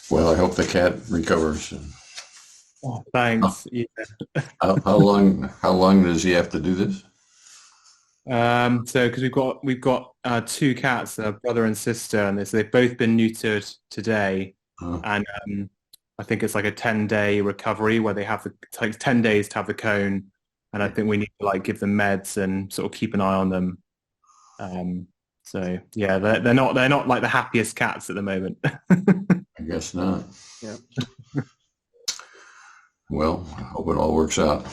Well, I hope the cat recovers. Oh, How, thanks. Yeah. how long does he have to do this? So because we've got two cats, a brother and sister, and they've both been neutered today, Uh, and I think it's like a 10-day recovery where they have it takes 10 days to have the cone, and I think we need to like give them meds and sort of keep an eye on them. Um, so yeah, they're not like the happiest cats at the moment. I guess not. Yeah. Well, I hope it all works out.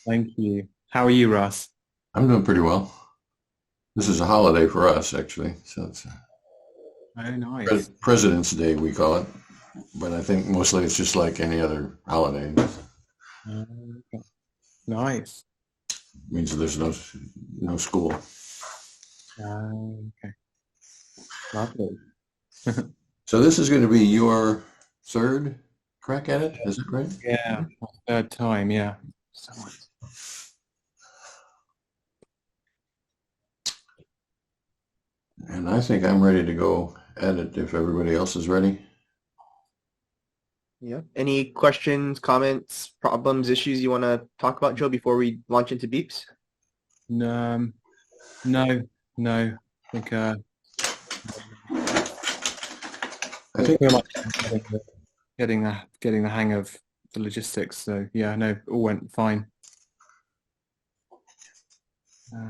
Thank you. How are you, Russ? I'm doing pretty well. This is a holiday for us, actually. So it's Oh, nice. President's Day, we call it. But I think mostly it's just like any other holiday. It Okay. Nice. means there's no school. Okay. Lovely. So this is going to be your third crack at it, is it right? Yeah, third time, yeah. So And I think I'm ready to go at it if everybody else is ready. Yeah. Any questions, comments, problems, issues you want to talk about, Joe, before we launch into beeps? no, no, no. I think I I think feel like I'm getting the hang of the logistics. So yeah, no, all went fine.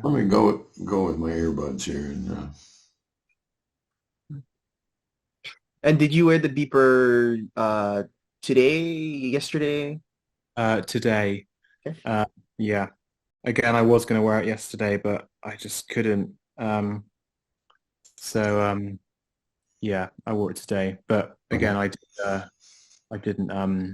let me Um, go with my earbuds here. And And did you wear the beeper today, yesterday? Today, Okay. yeah. Again, I was going to wear it yesterday, but I just couldn't. So yeah, I wore it today. But okay. again, I didn't. Uh,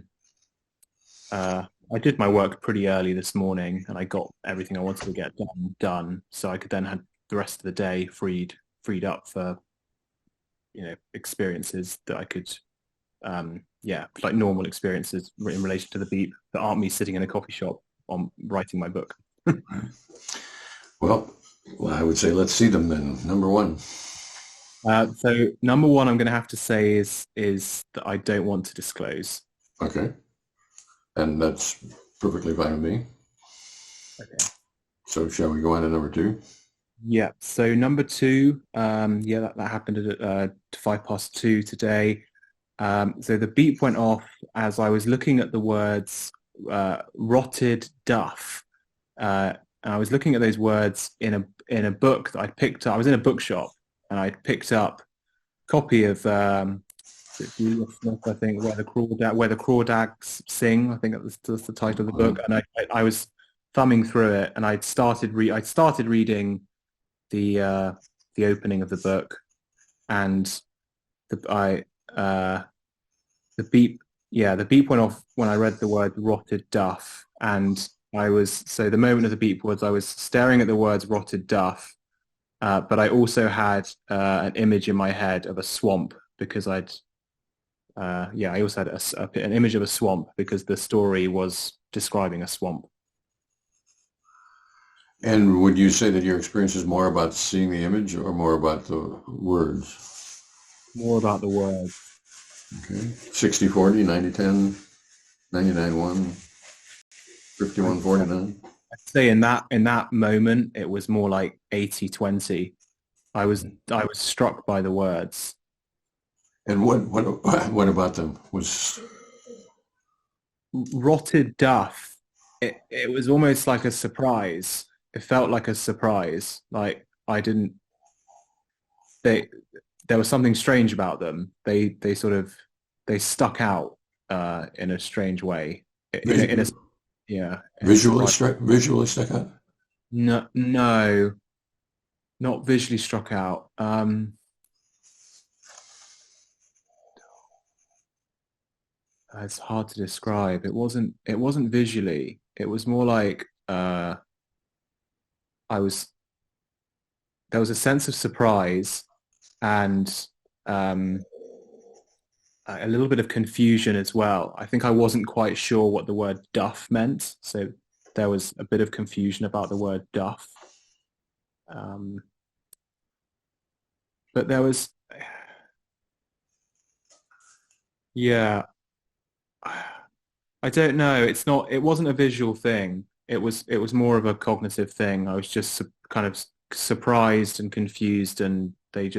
I did my work pretty early this morning, and I got everything I wanted to get done, so I could then have the rest of the day freed up for experiences that I could yeah, like normal experiences in relation to the beep that aren't me sitting in a coffee shop on writing my book. Well, I would say let's see them then. Number one. So number one, I'm going to have to say is that I don't want to disclose. Okay. And that's perfectly fine with me. Okay. So shall we go on to number two? Yeah. So number two, yeah, that happened at 2 today. So the beep went off as I was looking at the words rotted duff. And I was looking at those words in a book that I picked up. I was in a bookshop and I picked up a copy of Julia Smith, I think, where the crawdads sing. I think that's the title of the book. And I was thumbing through it, and I'd started reading the opening of the book, and the I the beep the beep went off when I read the word rotted duff, and the moment of the beep was I was staring at the words rotted duff, but I also had an image in my head of a swamp because I also had an image of a swamp because the story was describing a swamp. And would you say that your experience is more about seeing the image or more about the words? More about the word. Okay. 60-40, 90-10, 99-1, I'd, 51-49. I'd say in that moment it was more like 80-20. I was struck by the words. And what about them was Rotted duff. It was almost like a surprise. It felt like a surprise. Like I didn't they there was something strange about them. They stuck out in a strange way. In a yeah, in a surprise. visually stuck out? No, no, not visually struck out. It's hard to describe. It wasn't visually. It was more like I was there was a sense of surprise and um, a little bit of confusion as well. I think I wasn't quite sure what the word duff meant, so there was a bit of confusion about the word duff. Um, but there was, Yeah. I don't know. It wasn't a visual thing. It was more of a cognitive thing. I was just kind of surprised and confused, and there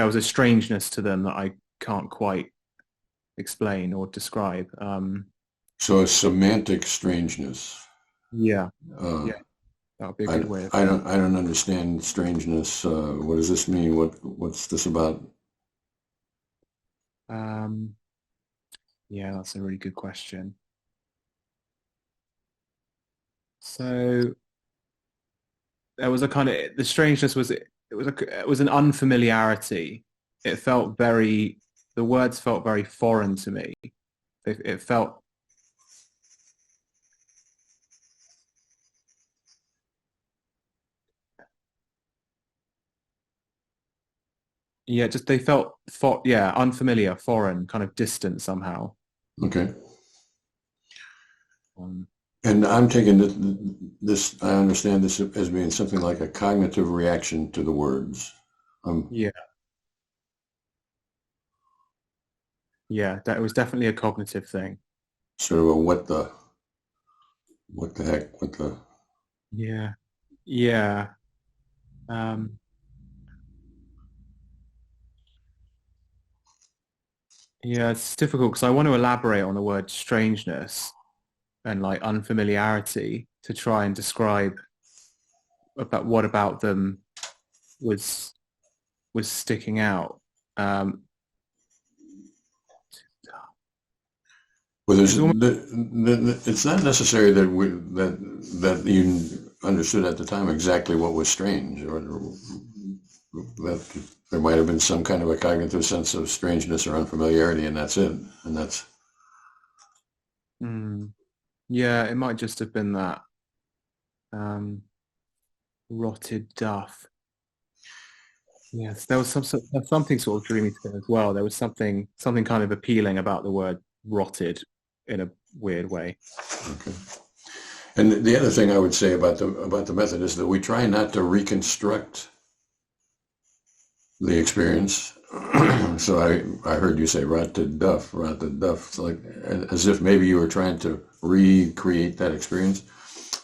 was a strangeness to them that I can't quite explain or describe. So a semantic strangeness. Yeah, Uh, yeah, that would be a I, good way of. I don't understand strangeness. What does this mean? What's this about? Um, yeah, that's a really good question. So there was a kind of the strangeness was it was an unfamiliarity. It felt very the words felt very foreign to me. It felt yeah, just they felt unfamiliar, foreign, kind of distant somehow. Okay. Um, And I'm taking this, I understand this as being something like a cognitive reaction to the words. Um, yeah, yeah, that it was definitely a cognitive thing. Sort of a what the heck, Yeah, yeah, um, yeah. It's difficult because I want to elaborate on the word strangeness and like unfamiliarity to try and describe about what about them was was sticking out. Um, well, it's almost it's not necessary that you understood at the time exactly what was strange, or that there might have been some kind of a cognitive sense of strangeness or unfamiliarity, and that's it. And that's mm, yeah, it might just have been that rotted duff. Yes, there was something sort of dreamy to it as well. There was something kind of appealing about the word rotted in a weird way. okay. And the other thing I would say about the method is that we try not to reconstruct the experience. So I heard you say rotted duff, rotted duff. It's like as if maybe you were trying to recreate that experience.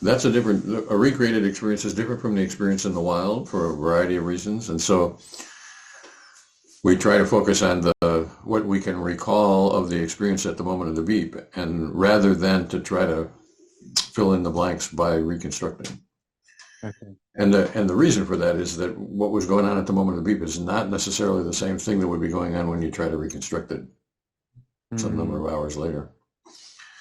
That's a recreated experience is different from the experience in the wild for a variety of reasons. And so we try to focus on what we can recall of the experience at the moment of the beep, and rather than to try to fill in the blanks by reconstructing. Okay. And the reason for that is that what was going on at the moment of the beep is not necessarily the same thing that would be going on when you try to reconstruct it some number Mm, of hours later.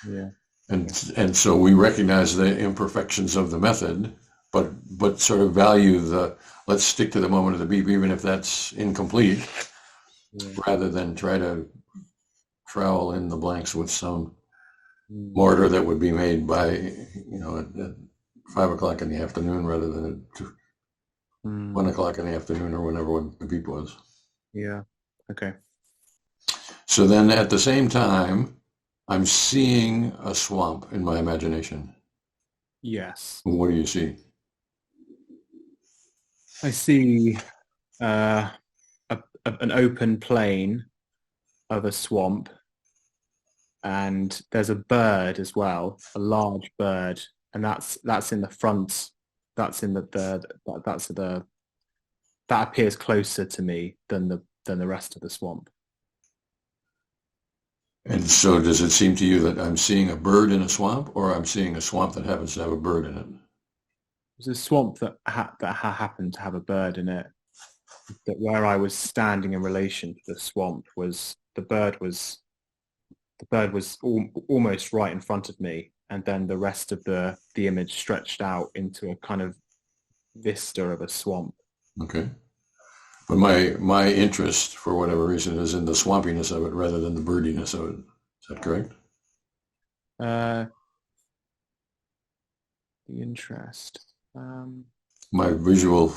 yeah. And Okay. and so we recognize the imperfections of the method, but sort of value let's stick to the moment of the beep, even if that's incomplete, Yeah. rather than try to trowel in the blanks with some Mm, mortar that would be made by, at 5 o'clock in the afternoon rather than at mm, 1 o'clock in the afternoon or whenever the beep was. yeah. Okay. So then at the same time, I'm seeing a swamp in my imagination. Yes. What do you see? I see uh, an open plain of a swamp, and there's a bird as well, a large bird, and that's in the front. That's in that's the that appears closer to me than the rest of the swamp. And so does it seem to you that I'm seeing a bird in a swamp, or I'm seeing a swamp that happens to have a bird in it? There's a swamp that happened to have a bird in it. That where I was standing in relation to the swamp was almost right in front of me, and then the rest of the image stretched out into a kind of vista of a swamp. Okay. But my interest, for whatever reason, is in the swampiness of it rather than the birdiness of it. Is that correct? Uh, the interest. My visual.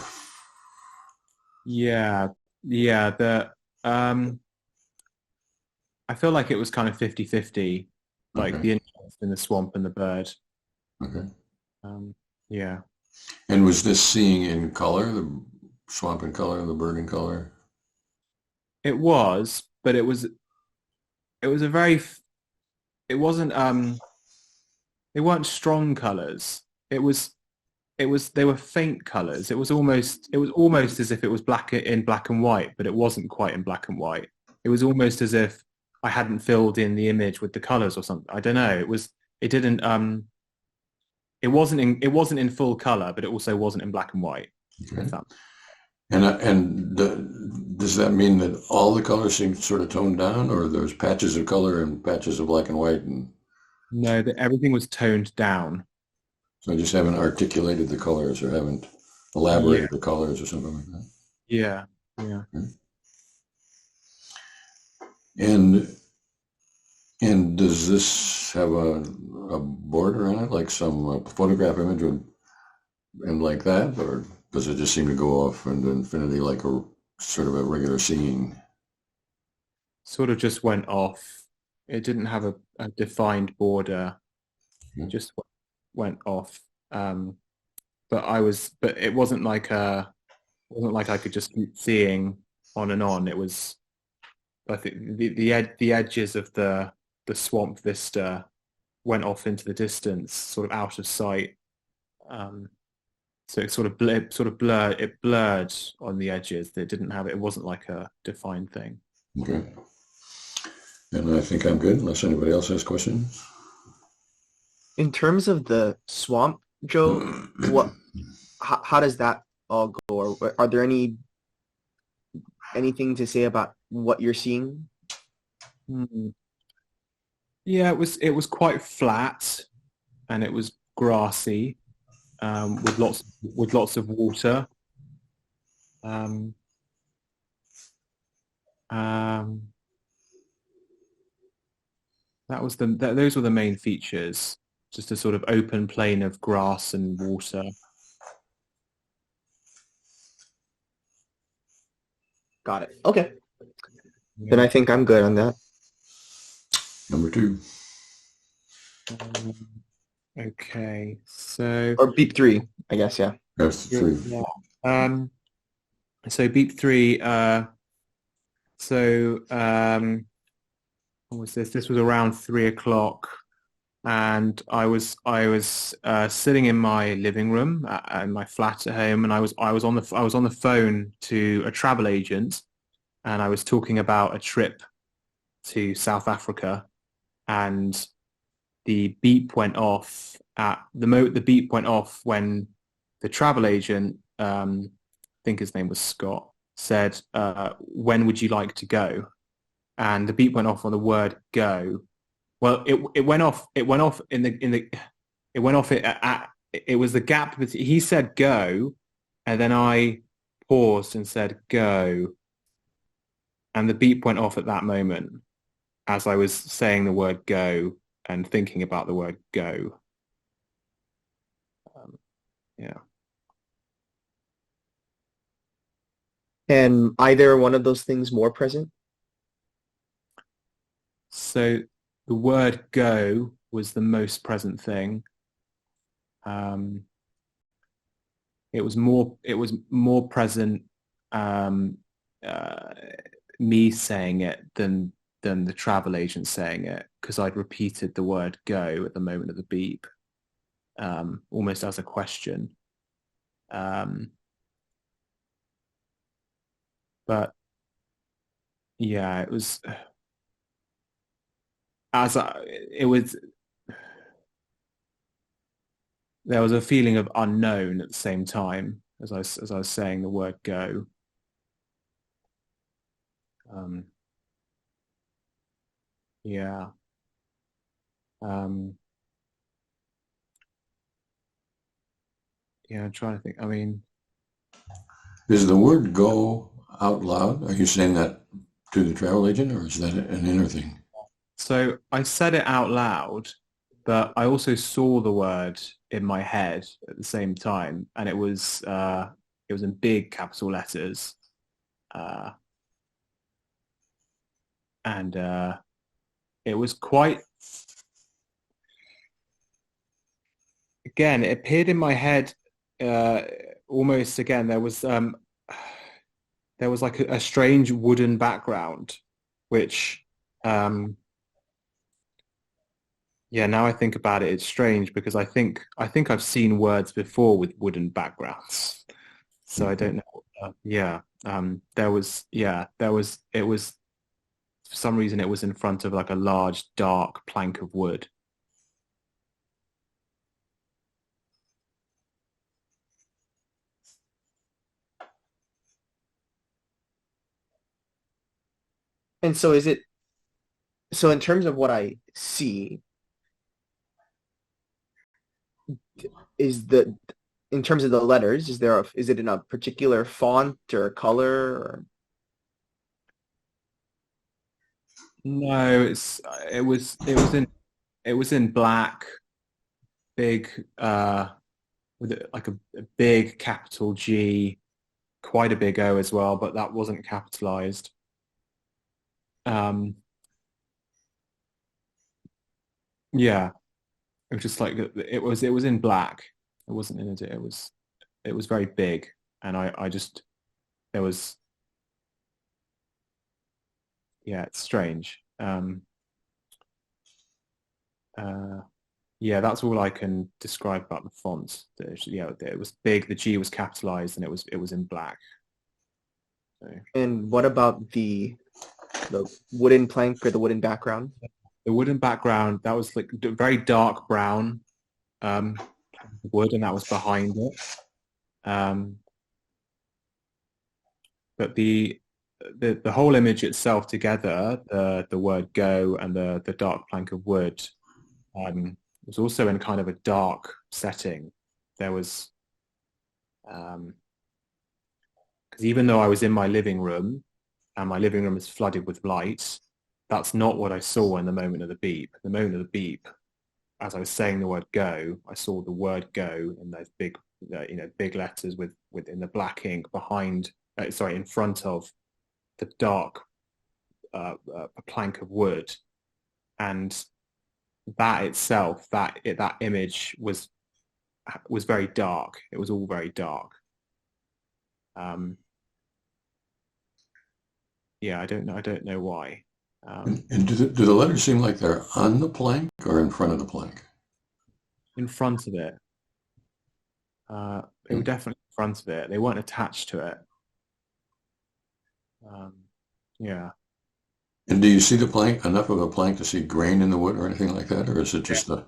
Yeah, yeah. Um, I feel like it was kind of 50-50, like Okay. the interest in the swamp and the bird. Okay. Yeah. And was this seeing in color, the swamp in color, the bird in color? It was, but it was a very, it wasn't, they weren't strong colors. They were faint colors. It was almost as if it was black and white, but it wasn't quite in black and white. It was almost as if I hadn't filled in the image with the colors or something. I don't know. It didn't, it wasn't in full color, but it also wasn't in black and white. Okay. If that Does that mean that all the colors seem sort of toned down, or there's patches of color and patches of black and white, and No, that everything was toned down. so I just haven't articulated the colors or haven't Yeah, elaborated the colors or something like that? yeah, yeah. Okay. And does this have a border on it, like some photograph image and like that, or does it just seem to go off into infinity like a sort of a regular scene? Sort of just went off. It didn't have a defined border. Yeah. Just went off. But it wasn't like I could just keep seeing on and on. It was, I think the edges of the swamp vista went off into the distance, sort of out of sight. So it it blurred on the edges. It didn't have it. It wasn't like a defined thing. Okay. And I think I'm good unless anybody else has questions. In terms of the swamp, Joe, how does that all go? Or are there anything to say about what you're seeing? Hmm. Yeah, it was quite flat and it was grassy, with lots of water. Um, um, those were the main features. Just a sort of open plain of grass and water. Got it. Okay. Then Yeah. I think I'm good on that. Number two. Um, okay, so Or beep 3, I guess, yeah. That's three. yeah. So beat three. So what was this? This was around 3 o'clock, and I was sitting in my living room in my flat at home, and I was on the phone to a travel agent, and I was talking about a trip to South Africa, and the beep went off the beep went off when the travel agent, I think his name was Scott, said, when would you like to go? And the beep went off on the word go. Well, it went off it went off it was the gap between, he said go, and then I paused and said go, and the beep went off at that moment as I was saying the word go and thinking about the word go. Yeah. And either one of those things more present? So the word go was the most present thing. It was more present, um, uh, me saying it than the travel agent saying it, because I'd repeated the word go at the moment of the beep, almost as a question. But yeah, it was as I, it was there was a feeling of unknown at the same time as I was saying the word go. Um, yeah. Um, yeah, I'm trying to think. I mean, Is the word go out loud? Are you saying that to the travel agent, or is that an inner thing? so I said it out loud, but I also saw the word in my head at the same time, and it was in big capital letters, uh, and it was quite. Again, it appeared in my head, uh, almost again. There was like a strange wooden background, which Yeah, now I think about it, it's strange because I think I've seen words before with wooden backgrounds. So I don't know. Yeah. It was for some reason it was in front of like a large dark plank of wood. And so in terms of what I see, is the in terms of the letters, is it in a particular font or color or No, it was in black, big with like a big capital G, quite a big O as well, but that wasn't capitalized. Um, yeah, it was just like it was in black. It wasn't in it was very big, and I just there was yeah, it's strange. Uh, yeah, that's all I can describe about the font. Yeah, it was big. The G was capitalized, and it was in black. So and what about the wooden plank or the wooden background? the wooden background that was like very dark brown um, wood, and that was behind it. Um, but the whole image itself together, the word go and the dark plank of wood, was also in kind of a dark setting. There was because even though I was in my living room and my living room is flooded with light, that's not what I saw in the moment of the beep. The moment of the beep, as I was saying the word go, I saw the word go in those big, big letters with in the black ink behind, in front of the dark a plank of wood, and that itself, that image was very dark. It was all very dark. Um, yeah, I don't know why. And do the letters seem like they're on the plank or in front of the plank? In front of it, they were definitely in front of it. They weren't attached to it. Um, yeah. And do you see the plank, enough of a plank to see grain in the wood or anything like that? Or is it just a,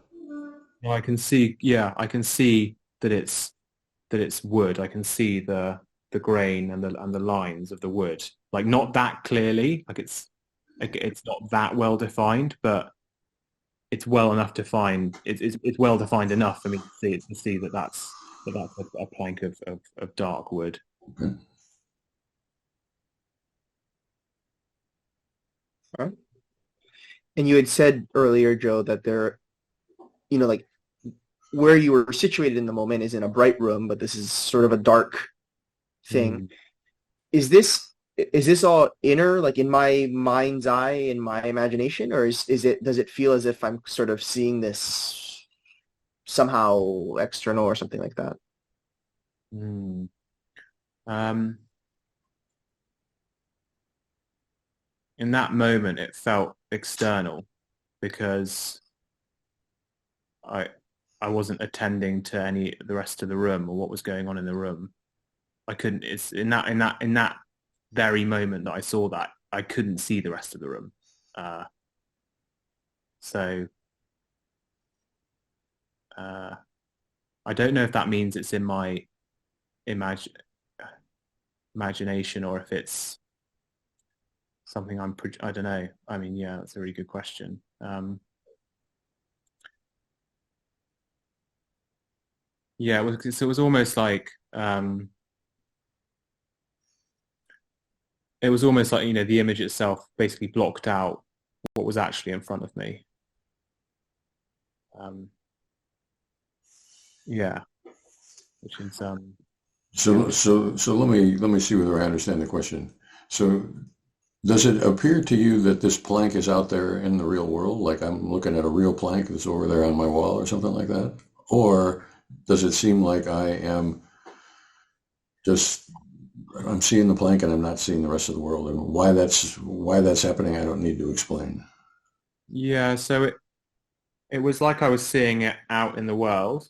No, I can see. Yeah, I can see that it's wood. I can see the grain and the lines of the wood. Like not that clearly. It's not that well defined, but it's well enough defined. It's well defined enough for me to see that that's a plank of dark wood. okay. Huh? And you had said earlier, Joe, that like where you were situated in the moment is in a bright room, but this is sort of a dark thing. Mm. Is this all inner, like in my mind's eye, in my imagination, or does it feel as if I'm sort of seeing this somehow external or something like that? Mm. Um, in that moment, it felt external because I I wasn't attending to any the rest of the room or what was going on in the room. I couldn't. It's in that very moment that I saw that I couldn't see the rest of the room. Uh, so uh, I don't know if that means it's in my imag imagination or if it's something I don't know. I mean, yeah, that's a really good question. Yeah, it was almost like it was almost like the image itself basically blocked out what was actually in front of me. Um, yeah, which is yeah, So let me see whether I understand the question. So does it appear to you that this plank is out there in the real world? Like I'm looking at a real plank that's over there on my wall or something like that? Or does it seem like I am just I'm seeing the plank and I'm not seeing the rest of the world? And why that's happening, I don't need to explain. yeah. So It was like I was seeing it out in the world.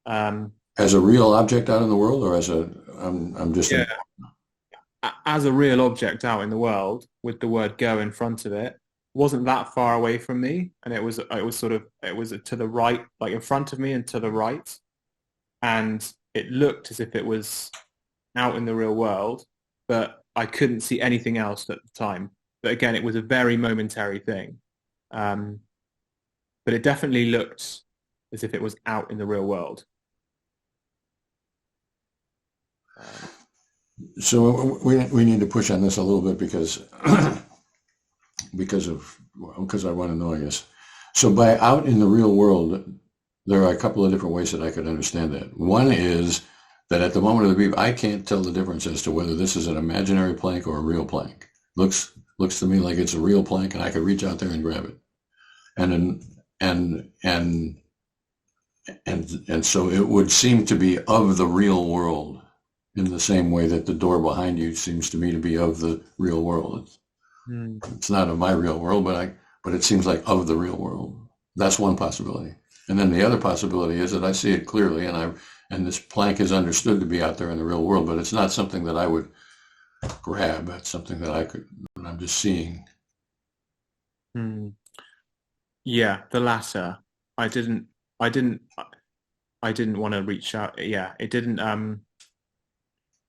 Um, As a real object out in the world, or as a, I'm just, yeah, as a real object out in the world with the word "go" in front of it. Wasn't that far away from me, and it was to the right, like in front of me and to the right, and it looked as if it was out in the real world, but I couldn't see anything else at the time. But again, it was a very momentary thing. Um, but it definitely looked as if it was out in the real world. Um, so we need to push on this a little bit because because I want to know, I guess. So by out in the real world, there are a couple of different ways that I could understand that. One is that at the moment of the beep, I can't tell the difference as to whether this is an imaginary plank or a real plank. Looks to me like it's a real plank, and I could reach out there and grab it. And and and and so it would seem to be of the real world in the same way that the door behind you seems to me to be of the real world. hmm. It's not of my real world, but it seems like of the real world. That's one possibility. And then the other possibility is that I see it clearly, and this plank is understood to be out there in the real world, but it's not something that I would grab. It's something that I'm just seeing. Hmm. Yeah, the latter. I didn't, I didn't, I didn't want to reach out. Yeah, it didn't.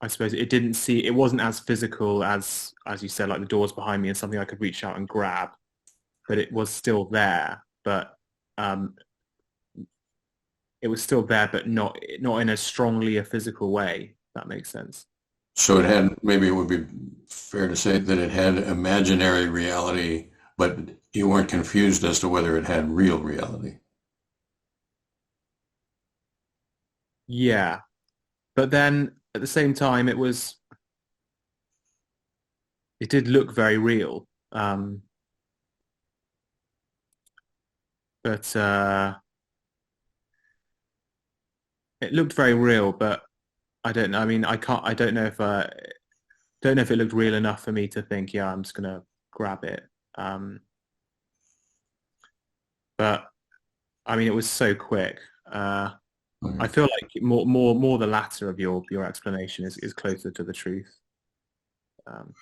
I suppose it didn't see. It wasn't as physical as you said, like the doors behind me and something I could reach out and grab. But it was still there. But um, it was still there, but not in as strongly a physical way. If that makes sense. So maybe it would be fair to say that it had imaginary reality, but you weren't confused as to whether it had real reality. Yeah, but then at the same time, it did look very real. But it looked very real, but I don't know. I mean, I don't know if it looked real enough for me to think, yeah, I'm just gonna grab it. Um, but I mean, it was so quick. I Okay. feel like more the latter of your explanation is closer to the truth. Um,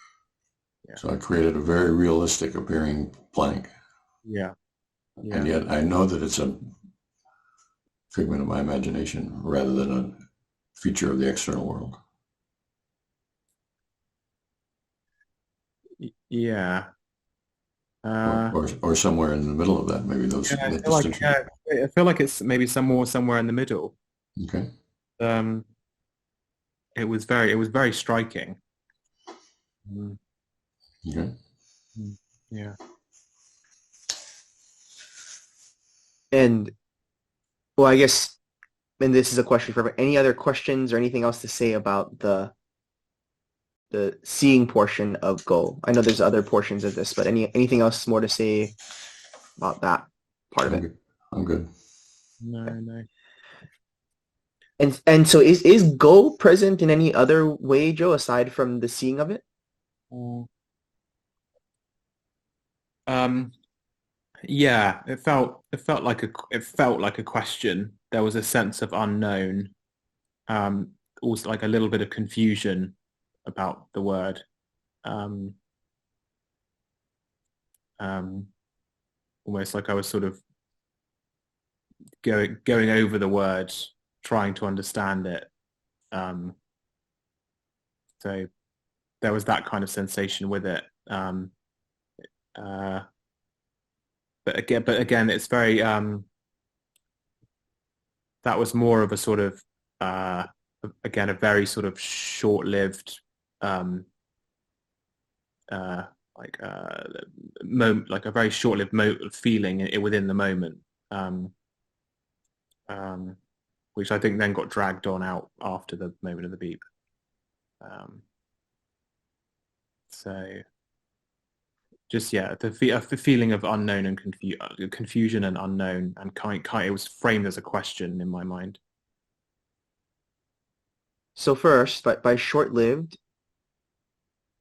yeah, So I created a very realistic appearing plank, yeah, and yeah, yet I know that it's a figment of my imagination rather than a feature of the external world. yeah. Or, Uh, or somewhere in the middle of that, maybe yeah, that distinction. I feel like it's maybe somewhere in the middle. Okay. Um, it was very striking. Mm, Okay. mm, yeah. And well, I guess, and this is a question for any other questions or anything else to say about the seeing portion of Go? I know there's other portions of this, but anything else more to say about that part of I'm it? good. I'm good. No, no. And so is Go present in any other way, Joe, aside from the seeing of it? Mm. Um, yeah, it felt like a question. There was a sense of unknown. Also like a little bit of confusion about the word. Um, um, Almost like I was sort of going over the word, trying to understand it. Um, so there was that kind of sensation with it. Uh, but again, it's very that was more of a sort of uh, again a very sort of short-lived um, uh, like moment, like a very short-lived feeling within the moment, um, um, which I think then got dragged on out after the moment of the beep. Um, so just yeah, the feeling of unknown and confusion and unknown, and it was framed as a question in my mind. So first, by short-lived,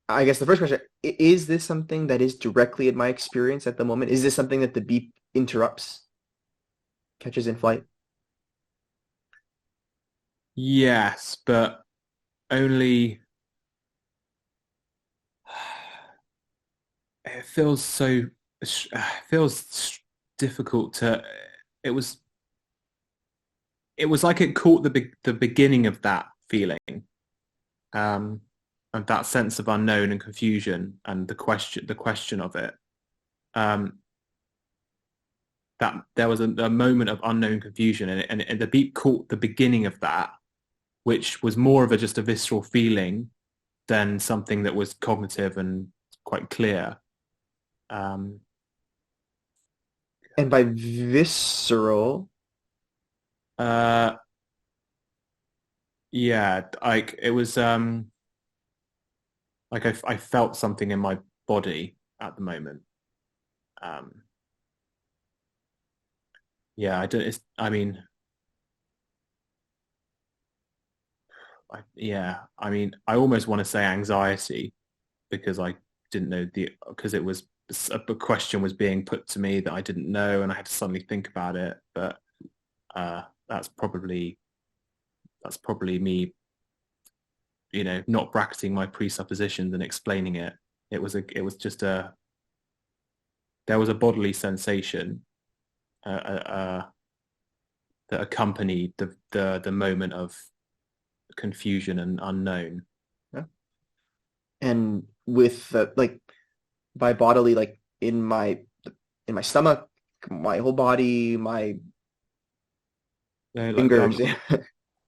I guess the first question, is this something that is directly in my experience at the moment? Is this something that the beep interrupts? catches in flight? Yes, but only it feels so it feels difficult to it was it was like it caught the beginning of that feeling, um and that sense of unknown and confusion and the question of it, um that there was a moment of unknown confusion, and the beat caught the beginning of that, which was more of just a visceral feeling than something that was cognitive and quite clear. um And by visceral, uh yeah, like it was like I felt something in my body at the moment. um yeah, I don't it's I mean I mean I almost want to say anxiety, because I didn't know because it was a question was being put to me that I didn't know, and I had to suddenly think about it. But uh that's probably me, not bracketing my presuppositions and explaining it. It was just there was a bodily sensation, uh, uh, uh, that accompanied the moment of confusion and unknown. yeah. And with like by bodily, like in my stomach, my whole body, my Like fingers.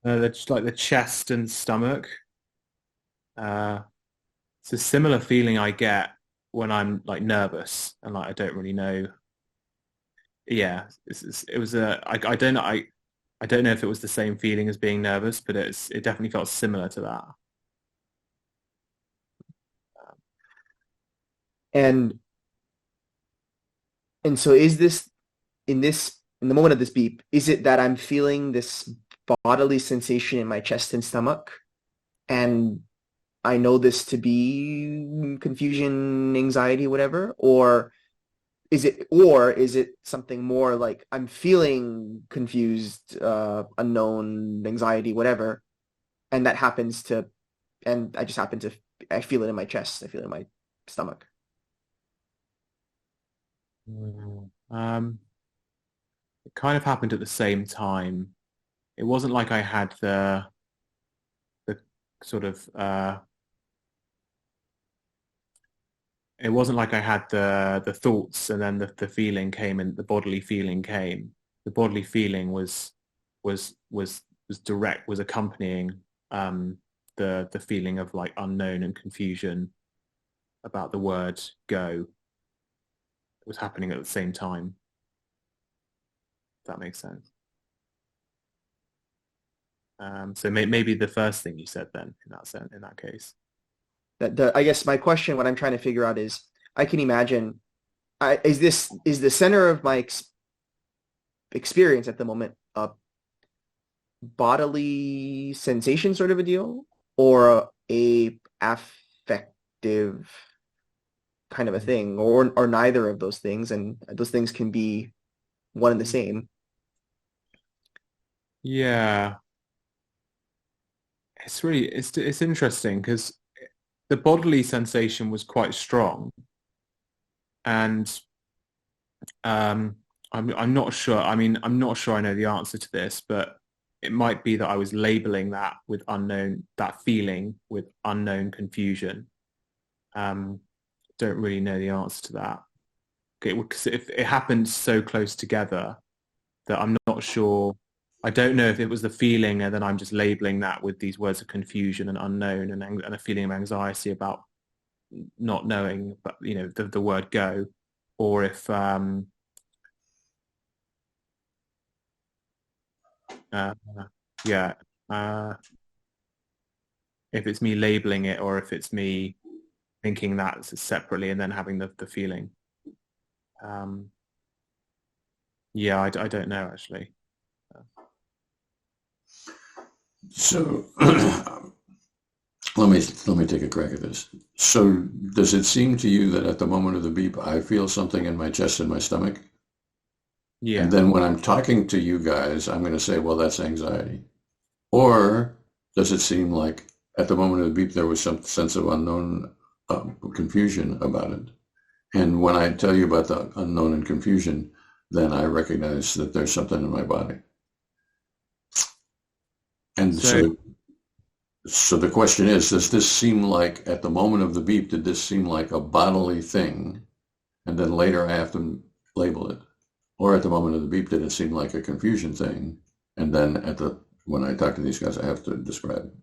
just like the chest and stomach. It's a similar feeling I get when I'm like nervous and like I don't really know. Yeah, it was I don't know. I don't know if it was the same feeling as being nervous, but it definitely felt similar to that. And so is this in the moment of this beep, is it that I'm feeling this bodily sensation in my chest and stomach, and I know this to be confusion, anxiety, whatever, or is it something more like I'm feeling confused, unknown, anxiety, whatever, and that happens to, and I just happen to, I feel it in my chest, I feel it in my stomach. It kind of happened at the same time. It wasn't like I had the sort of it wasn't like I had the thoughts and then the feeling came, and the bodily feeling came. The bodily feeling was direct, was accompanying the feeling of like unknown and confusion about the word go. It was happening at the same time. If that makes sense. So maybe the first thing you said then, in that sense, in that case. I guess my question, what I'm trying to figure out is, I can imagine, is the center of my experience at the moment a bodily sensation sort of a deal, or a affective kind of a thing, or neither of those things, and those things can be one and the same? Yeah, it's interesting because the bodily sensation was quite strong, and um, I'm not sure. I mean, I'm not sure I know the answer to this, but it might be that I was labeling that feeling with unknown confusion. Um, don't really know the answer to that. Because it happened so close together that I'm not sure. I don't know if it was the feeling and then I'm just labeling that with these words of confusion and unknown, and a feeling of anxiety about not knowing, but the word go, or if uh, yeah, uh, if it's me labeling it or if it's me thinking that separately and then having the feeling. Um, yeah, I don't know actually. So let me take a crack at this. So does it seem to you that at the moment of the beep, I feel something in my chest and my stomach? And Yeah. then when I'm talking to you guys, I'm going to say, well, that's anxiety. Or does it seem like at the moment of the beep, there was some sense of unknown confusion about it? And when I tell you about the unknown and confusion, then I recognize that there's something in my body. And So so the question is, does this seem like, at the moment of the beep, did this seem like a bodily thing? And then later I have to label it. Or at the moment of the beep, did it seem like a confusion thing? And then when I talk to these guys, I have to describe it.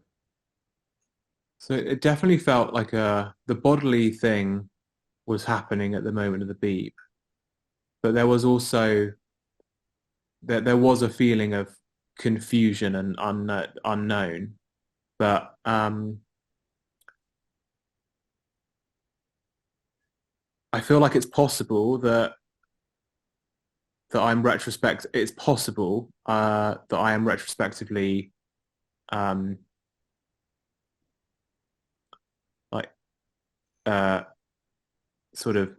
so it definitely felt like the bodily thing was happening at the moment of the beep, but there was also there was a feeling of confusion and unknown. But I feel like it's possible it's possible that I am retrospectively um, like uh, sort of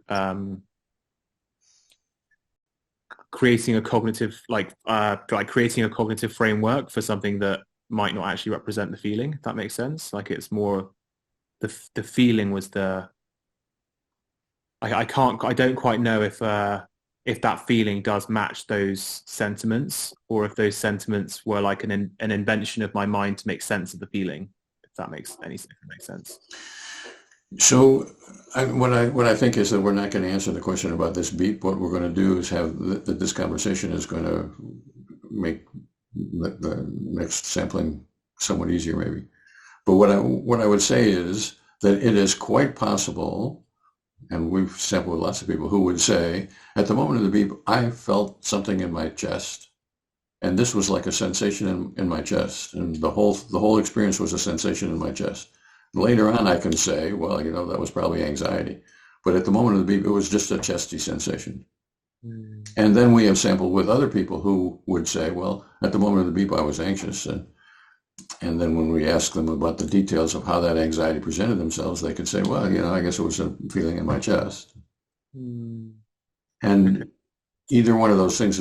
creating a cognitive creating a cognitive framework for something that might not actually represent the feeling, if that makes sense. Like it's more the feeling was the I don't quite know if that feeling does match those sentiments, or if those sentiments were like an invention of my mind to make sense of the feeling, if that makes sense. So what I think is that we're not going to answer the question about this beep. What we're going to do is have that this conversation is going to make the next sampling somewhat easier, maybe. But what I would say is that it is quite possible, and we've sampled with lots of people who would say, at the moment of the beep, I felt something in my chest, and this was like a sensation in my chest, and the whole experience was a sensation in my chest. Later on, I can say, well, that was probably anxiety, but at the moment of the beep, it was just a chesty sensation. Mm. And then we have sampled with other people who would say, well, at the moment of the beep, I was anxious, and then when we ask them about the details of how that anxiety presented themselves, they could say, well, I guess it was a feeling in my chest. Mm. Okay. And either one of those things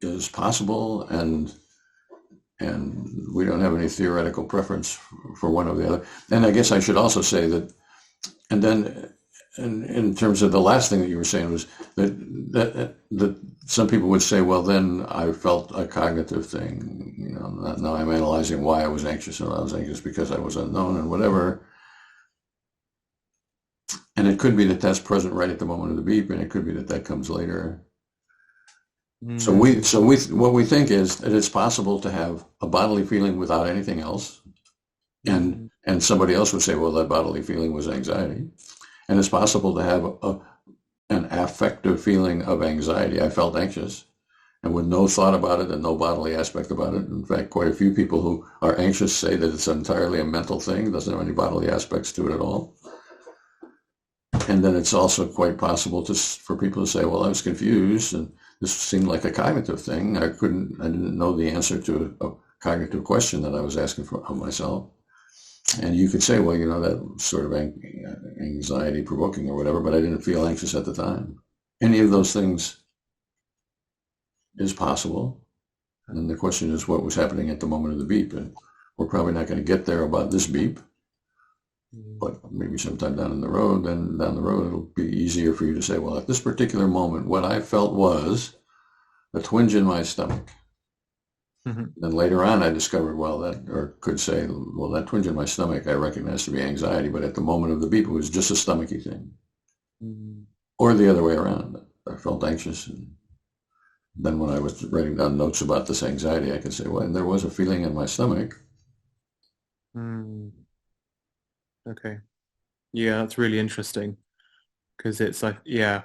is possible, and we don't have any theoretical preference for one or the other. And I guess I should also say that, and then in terms of the last thing that you were saying was that some people would say, well, then I felt a cognitive thing. Now I'm analyzing why I was anxious, and I was anxious because I was unknown and whatever. And it could be that that's present right at the moment of the beep, and it could be that that comes later. Mm. What we think is that it's possible to have a bodily feeling without anything else, Mm. and somebody else would say, well, that bodily feeling was anxiety, and it's possible to have an affective feeling of anxiety. I felt anxious, and with no thought about it and no bodily aspect about it. In fact, quite a few people who are anxious say that it's entirely a mental thing, doesn't have any bodily aspects to it at all. And then it's also quite possible for people to say, well, I was confused and this seemed like a cognitive thing. I didn't know the answer to a cognitive question that I was asking of myself. And you could say, well, that was sort of anxiety provoking or whatever, but I didn't feel anxious at the time. Any of those things is possible. And the question is what was happening at the moment of the beep. And we're probably not going to get there about this beep, but maybe sometime down the road, it'll be easier for you to say, well, at this particular moment, what I felt was a twinge in my stomach. Mm-hmm. Then later on, I discovered, could say, well, that twinge in my stomach, I recognize to be anxiety, but at the moment of the beep, it was just a stomachy thing. Mm. Or the other way around. I felt anxious, and then when I was writing down notes about this anxiety, I could say, well, and there was a feeling in my stomach. Mm. Okay. Yeah, that's really interesting because it's like, yeah,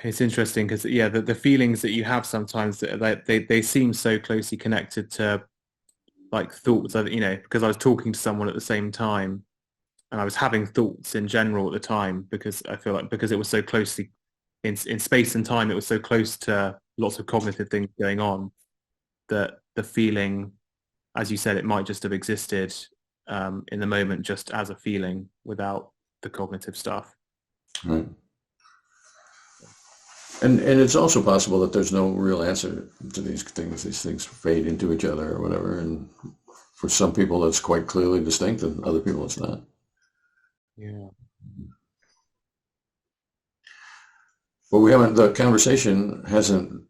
it's interesting because yeah, the feelings that you have sometimes they seem so closely connected to like thoughts that, because I was talking to someone at the same time and I was having thoughts in general at the time because I feel like because it was so closely in space and time, it was so close to lots of cognitive things going on that the feeling, as you said, it might just have existed in the moment just as a feeling without the cognitive stuff. Right. And it's also possible that there's no real answer to these things. These things fade into each other or whatever. And for some people, it's quite clearly distinct, and other people, it's not. Yeah. But we haven't. The conversation hasn't.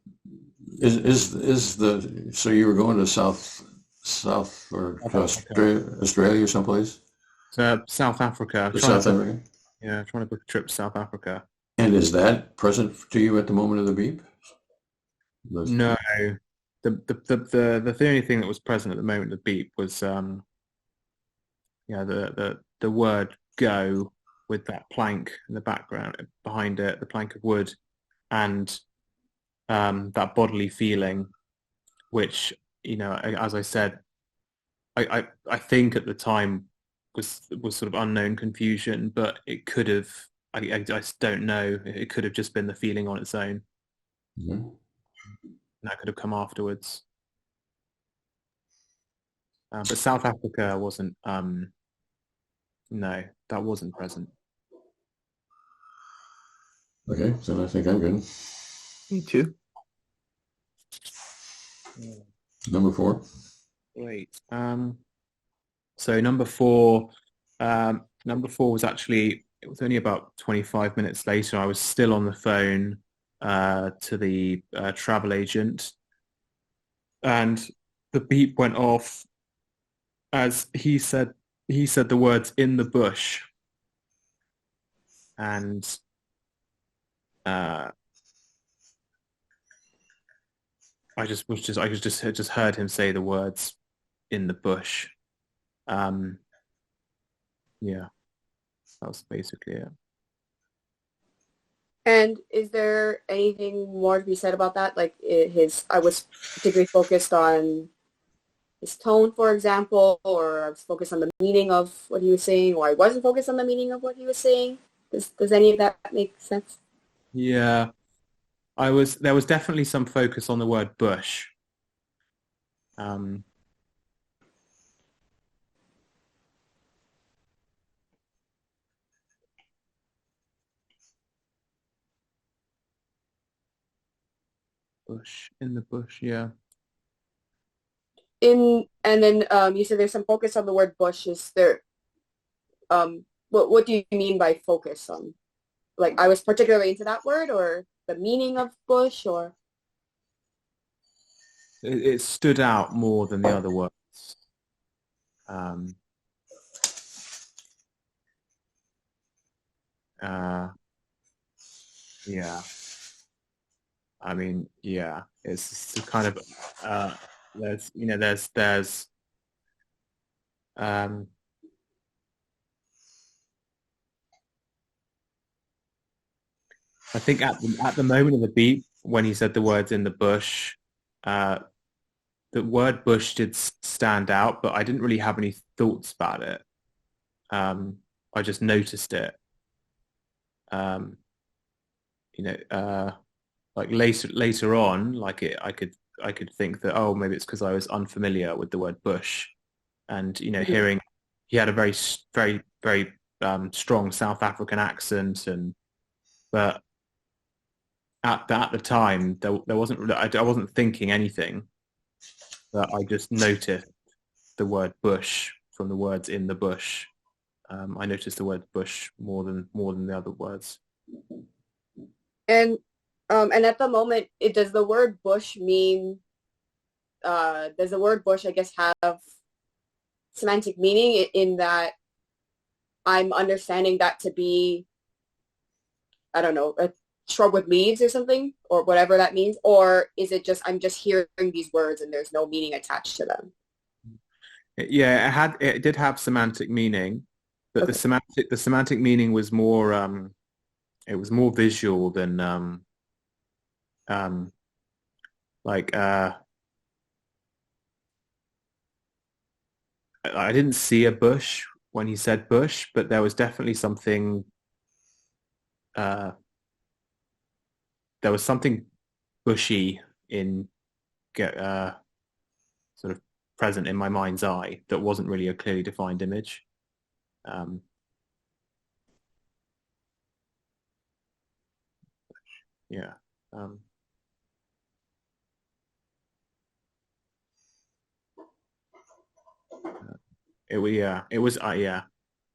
Is the so you were going to South or South to Africa. Australia or someplace? So South Africa. To South Africa? Trying to book a trip to South Africa. And is that present to you at the moment of the beep? No, the only thing that was present at the moment of the beep was the word go with that plank in the background behind it, the plank of wood, and that bodily feeling, which, as I said, I think at the time was sort of unknown confusion, but it could have, I just don't know, it could have just been the feeling on its own. Mm-hmm. That could have come afterwards. But South Africa wasn't, no, that wasn't present. Okay, so I think I'm good. Me too. Number 4. Great. So number four was actually, it was only about 25 minutes later. I was still on the phone to the travel agent, and the beep went off as he said the words "in the bush," and I just heard him say the words "in the bush." Yeah, that was basically it. And is there anything more to be said about that? Like I was particularly focused on his tone, for example, or I was focused on the meaning of what he was saying, or I wasn't focused on the meaning of what he was saying. Does any of that make sense? Yeah, there was definitely some focus on the word bush. Bush, in the bush, yeah. And then you said there's some focus on the word bush. Is there what do you mean by focus on? Like I was particularly into that word, or the meaning of bush, or It stood out more than the other words. Yeah. I mean, yeah, it's kind of there's I think at the moment of the beat when he said the words in the bush, the word bush did stand out, but I didn't really have any thoughts about it. I just noticed it. Like later on, I could think that, oh, maybe it's because I was unfamiliar with the word bush, and hearing he had a very very very strong South African accent, but at the time there wasn't I wasn't thinking anything, but I just noticed the word bush from the words in the bush. I noticed the word bush more than the other words. and at the moment, does the word bush mean? Does the word bush, I guess, have semantic meaning in that I'm understanding that to be, I don't know, a shrub with leaves or something, or whatever that means? Or is it just I'm just hearing these words and there's no meaning attached to them? Yeah, it did have semantic meaning, but Okay. the semantic meaning was more it was more visual than like I didn't see a bush when he said bush, but there was definitely something there was something bushy in sort of present in my mind's eye that wasn't really a clearly defined image. Yeah. Um, it was yeah, it was yeah,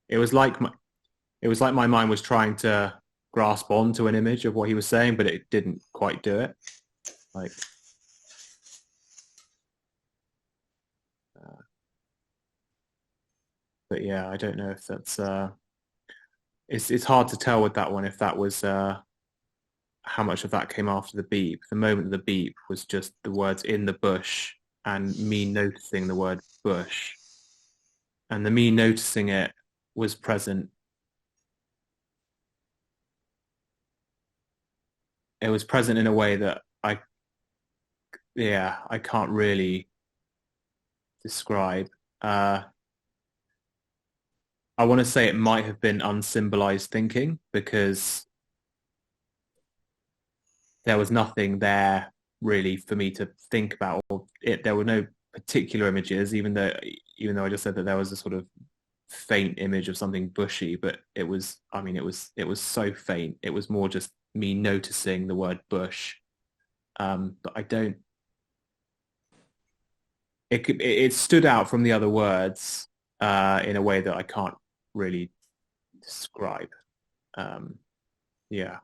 it was like my mind was trying to grasp onto an image of what he was saying, but it didn't quite do it. Like, but yeah, I don't know if that's it's hard to tell with that one if that was how much of that came after the beep. The moment of the beep was just the words in the bush and me noticing the word bush, and the me noticing it was present. It was present in a way that I can't really describe. I want to say it might have been unsymbolized thinking because there was nothing there really for me to think about. There were no particular images, even though I just said that there was a sort of faint image of something bushy, but it was so faint. It was more just me noticing the word bush. But I don't. It stood out from the other words in a way that I can't really describe. Yeah.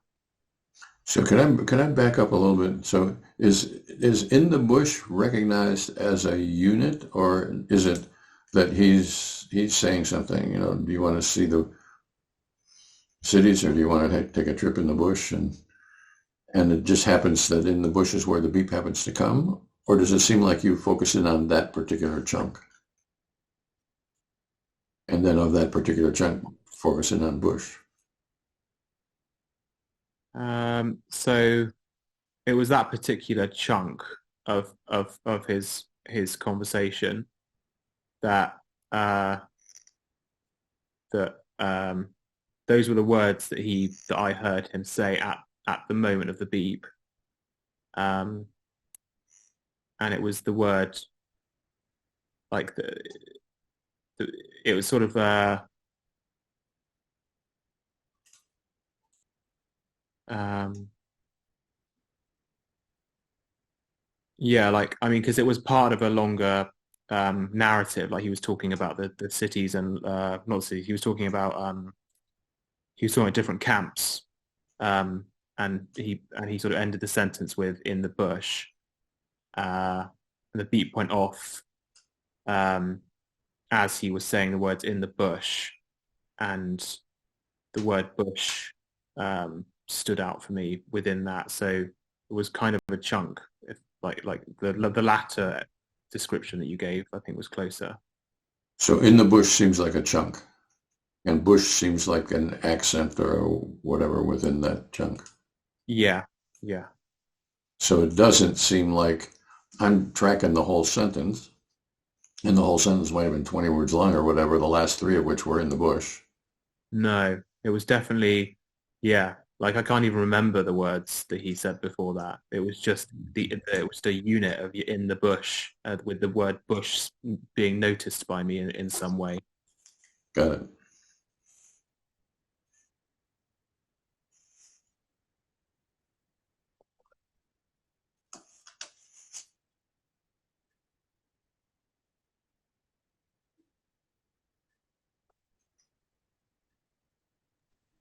So can I back up a little bit? So is in the bush recognized as a unit, or is it that he's saying something? You know, do you want to see the cities, or do you want to take a trip in the bush? And it just happens that in the bush is where the beep happens to come, or does it seem like you focus in on that particular chunk, and then of that particular chunk, focusing on bush? So it was that particular chunk of his conversation that those were the words that I heard him say at the moment of the beep. And it was the word, like it was sort of yeah, like, I mean, because it was part of a longer narrative. Like he was talking about the cities and not the cities. He was talking about different camps, and he sort of ended the sentence with "in the bush," and the beat went off as he was saying the words "in the bush," and the word "bush" stood out for me within that. So it was kind of a chunk. If, like the latter description that you gave, I think was closer. So in the bush seems like a chunk, and bush seems like an accent or whatever within that chunk. Yeah, yeah. So it doesn't seem like I'm tracking the whole sentence, and the whole sentence might have been 20 words long or whatever, the last three of which were in the bush. No, it was definitely, yeah. Like I can't even remember the words that he said before that. It was just the unit of in the bush with the word bush being noticed by me in some way. Got it.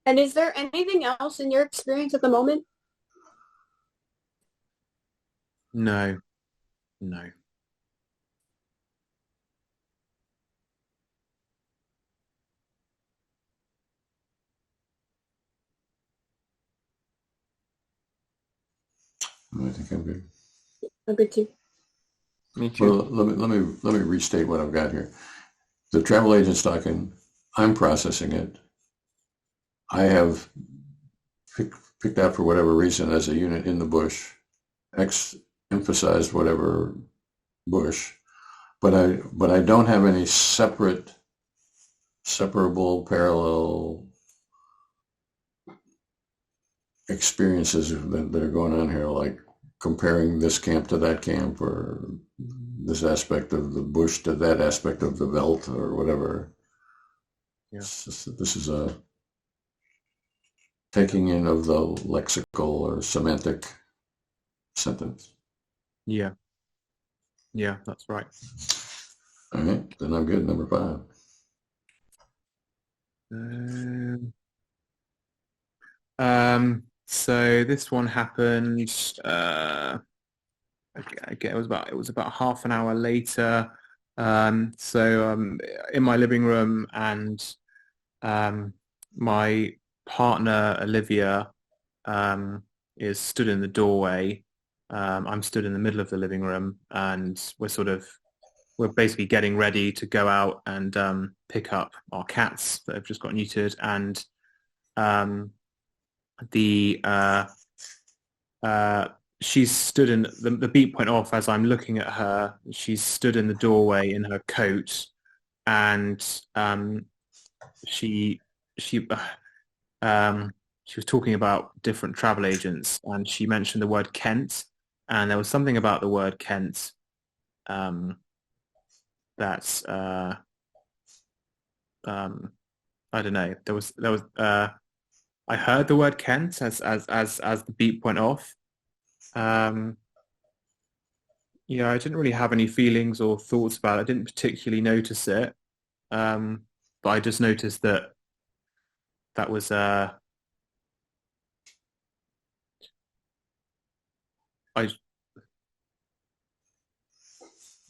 And is there anything else in your experience at the moment? No, no. I think I'm good. I'm good too. Me too. Well, let me restate what I've got here. The travel agent's talking. I'm processing it. I have picked out for whatever reason as a unit in the bush, emphasized whatever bush, but I don't have any separable, parallel experiences that are going on here, like comparing this camp to that camp, or this aspect of the bush to that aspect of the veldt, or whatever. Yeah. This is a taking in of the lexical or semantic sentence. Yeah. Yeah, that's right. All right, then I'm good. Number 5. So this one happened. Again, it was about half an hour later. In my living room, and my partner Olivia is stood in the doorway. I'm stood in the middle of the living room, and we're basically getting ready to go out and pick up our cats that have just got neutered, and the she's stood in the beat point off as I'm looking at her. She's stood in the doorway in her coat, and she she she was talking about different travel agents, and she mentioned the word Kent, and there was something about the word Kent that's I don't know. There was I heard the word Kent as the beat went off. Yeah, I didn't really have any feelings or thoughts about it. I didn't particularly notice it, but I just noticed that was I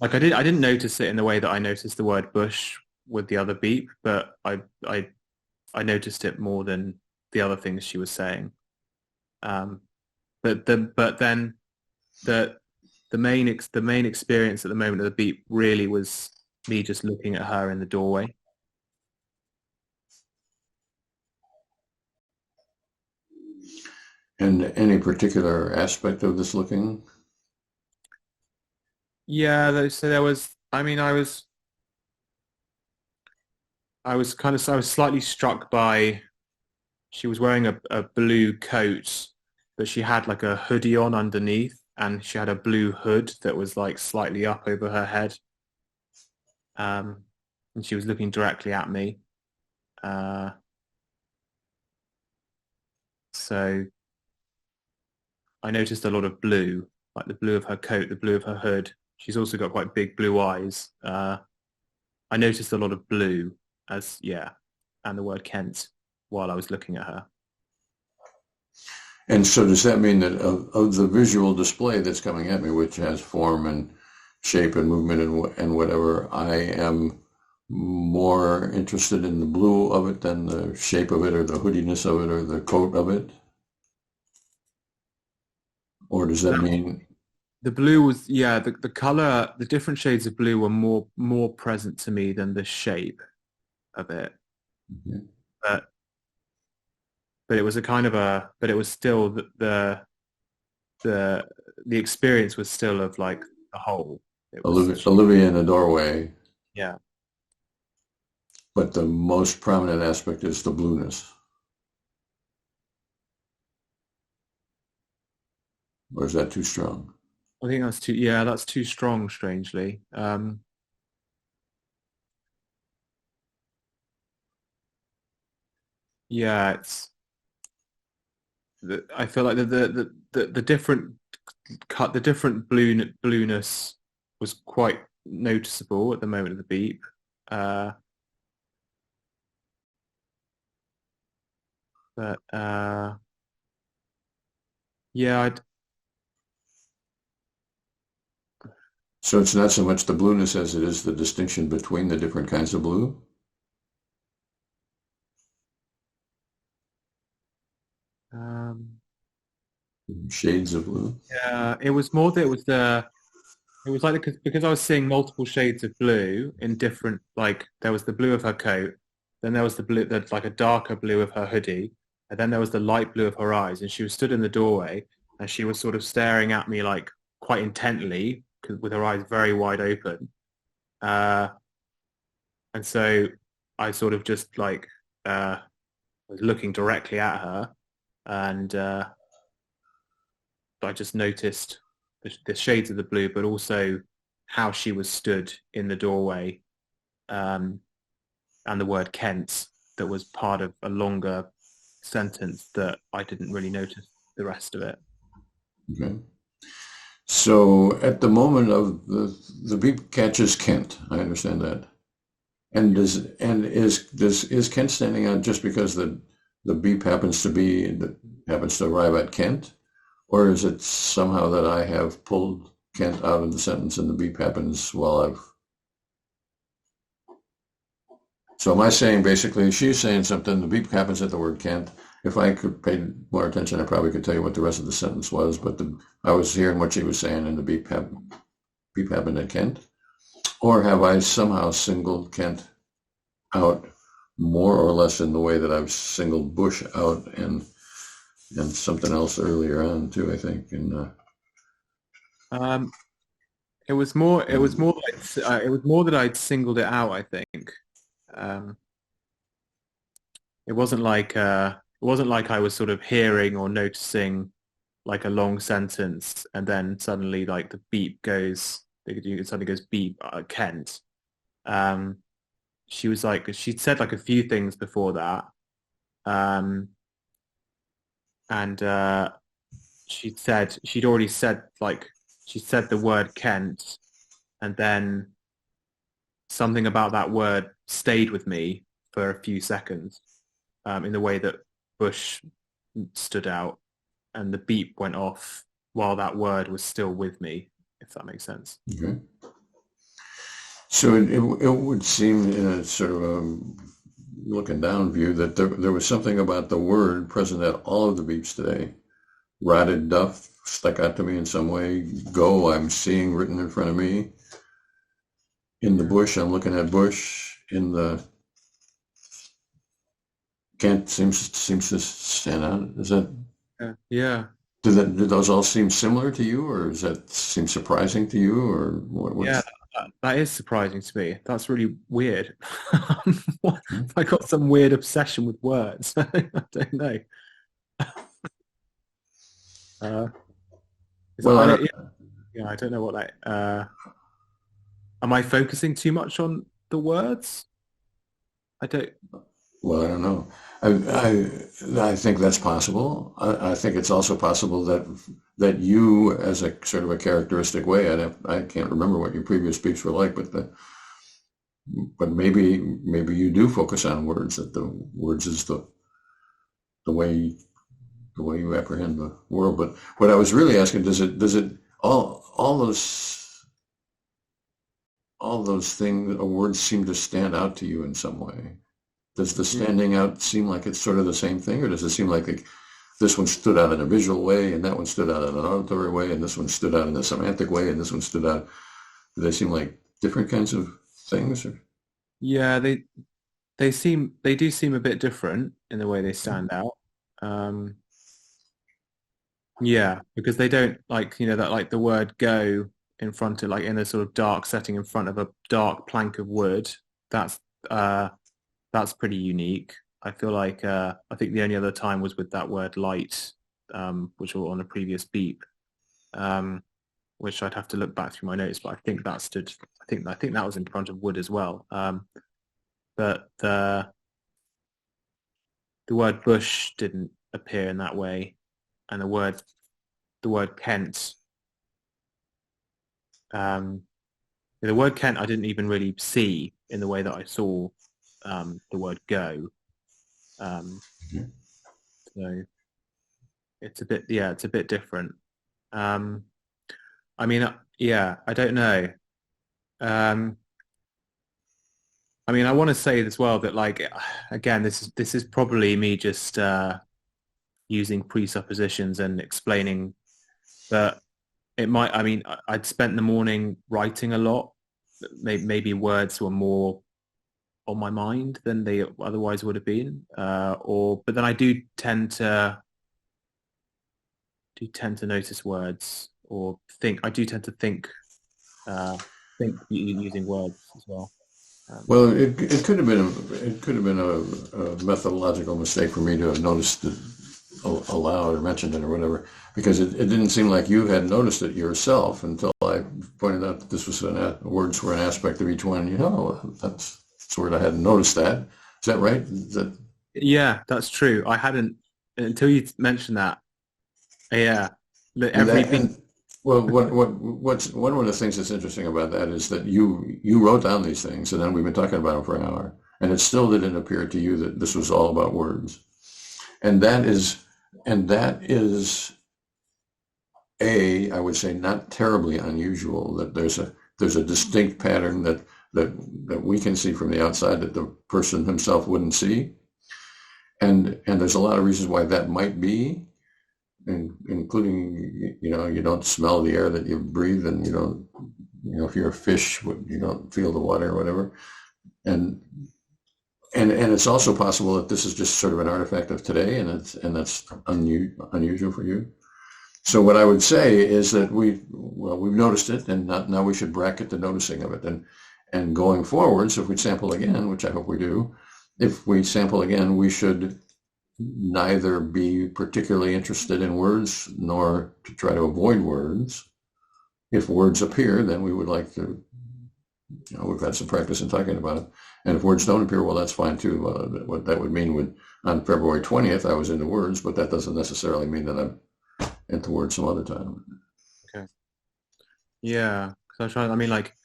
I didn't notice it in the way that I noticed the word bush with the other beep, but I noticed it more than the other things she was saying. But then the the main experience at the moment of the beep really was me just looking at her in the doorway. And any particular aspect of this looking? Yeah, so there was. I mean, I was slightly struck by she was wearing a blue coat, but she had like a hoodie on underneath, and she had a blue hood that was like slightly up over her head. And she was looking directly at me. So I noticed a lot of blue, like the blue of her coat, the blue of her hood. She's also got quite big blue eyes. I noticed a lot of blue and the word Kent while I was looking at her. And so does that mean that of the visual display that's coming at me, which has form and shape and movement and whatever, I am more interested in the blue of it than the shape of it or the hoodiness of it or the coat of it? Or does that mean... The blue was, the color, the different shades of blue were more present to me than the shape of it. Mhm. But it was but it was still the experience was still of like the whole. It was, Olivia in the doorway, yeah. but the most prominent aspect is the blueness. Or is that too strong? I think that's too strong, strangely. Yeah, I feel like the different cut, the different blueness was quite noticeable at the moment of the beep. But yeah, So it's not so much the blueness as it is the distinction between the different kinds of blue? Shades of blue? yeah, it was more that it was like because I was seeing multiple shades of blue in different, like there was the blue of her coat, then there was the blue that's like a darker blue of her hoodie, and then there was the light blue of her eyes, and she was stood in the doorway and she was sort of staring at me like quite intently with her eyes very wide open. Uh, and so I sort of just like was looking directly at her, and I just noticed the shades of the blue, but also how she was stood in the doorway, and the word Kent that was part of a longer sentence that I didn't really notice the rest of it. Okay. So at the moment of the beep catches Kent. I understand that. And is Kent standing out just because the beep happens to arrive at Kent, or is it somehow that I have pulled Kent out of the sentence and the beep happens while I've. So am I saying basically she's saying something, the beep happens at the word Kent. If I could pay more attention, I probably could tell you what the rest of the sentence was, but I was hearing what she was saying and the beep happened at Kent. Or have I somehow singled Kent out more or less in the way that I've singled Bush out and something else earlier on too, I think. And It was more. It was more. It was more that I'd singled it out. I think. Um, it wasn't like. It wasn't like I was sort of hearing or noticing like a long sentence, and then suddenly like the beep goes. It suddenly goes beep. Kent. She was like she'd said like a few things before that, and she'd already said like she said the word Kent, and then something about that word stayed with me for a few seconds, in the way that Bush stood out, and the beep went off while that word was still with me, if that makes sense. okay. So it would seem in a sort of a looking down view that there was something about the word present at all of the beeps today. Rotted duff stuck out to me in some way. Go, I'm seeing written in front of me. In the bush, I'm looking at Bush. In the Kent seems to stand out. Is that? Yeah. Do those all seem similar to you, or does that seem surprising to you, or what? Yeah, that is surprising to me. That's really weird. I got some weird obsession with words. I don't know. Well, I don't know what that. Am I focusing too much on the words? I don't. Well, I don't know. I think that's possible. I think it's also possible that you, as a sort of a characteristic way, I can't remember what your previous speech were like, but maybe you do focus on words. That the words is the way you apprehend the world. But what I was really asking, does it all those things, words seem to stand out to you in some way? Does the standing out seem like it's sort of the same thing, or does it seem like this one stood out in a visual way, and that one stood out in an auditory way, and this one stood out in a semantic way, and this one stood out? Do they seem like different kinds of things? Or? Yeah, they do seem a bit different in the way they stand out. Yeah, because they don't like that like the word go in front of like in a sort of dark setting in front of a dark plank of wood. That's pretty unique. I feel like I think the only other time was with that word light, which was on a previous beep, which I'd have to look back through my notes, but I think that stood. I think that was in front of wood as well. But the word bush didn't appear in that way, and the word Kent. The word Kent I didn't even really see in the way that I saw the word go. So it's a bit different. I mean, I don't know. I mean, I want to say as well that, like, again, this is probably me just using presuppositions and explaining that it might. I mean, I'd spent the morning writing a lot. Maybe words were more on my mind than they otherwise would have been. But then I do tend to notice words or think. I do tend to think using words as well. Well, it could have been a methodological mistake for me to have noticed it aloud or mentioned it or whatever, because it didn't seem like you had noticed it yourself until I pointed out that this was words were an aspect of each one. That's word I hadn't noticed that. Is that right? Yeah, that's true. I hadn't until you mentioned that. Yeah, Well, what's one of the things that's interesting about that is that you wrote down these things, and then we've been talking about them for an hour, and it still didn't appear to you that this was all about words, and that is I would say not terribly unusual that there's a distinct pattern that we can see from the outside that the person himself wouldn't see, and there's a lot of reasons why that might be. Including, you don't smell the air that you breathe, and you don't, if you're a fish, you don't feel the water or whatever. And it's also possible that this is just sort of an artifact of today, and that's unusual for you. So what I would say is that we've noticed it, and now we should bracket the noticing of it. And going forward, so if we sample again, which I hope we do, if we sample again, we should neither be particularly interested in words nor to try to avoid words. If words appear, then we would like to, we've had some practice in talking about it. And if words don't appear, well, that's fine too. What that would mean would, on February 20th, I was into words, but that doesn't necessarily mean that I'm into words some other time. Okay. Yeah. So I'm trying, I mean, like,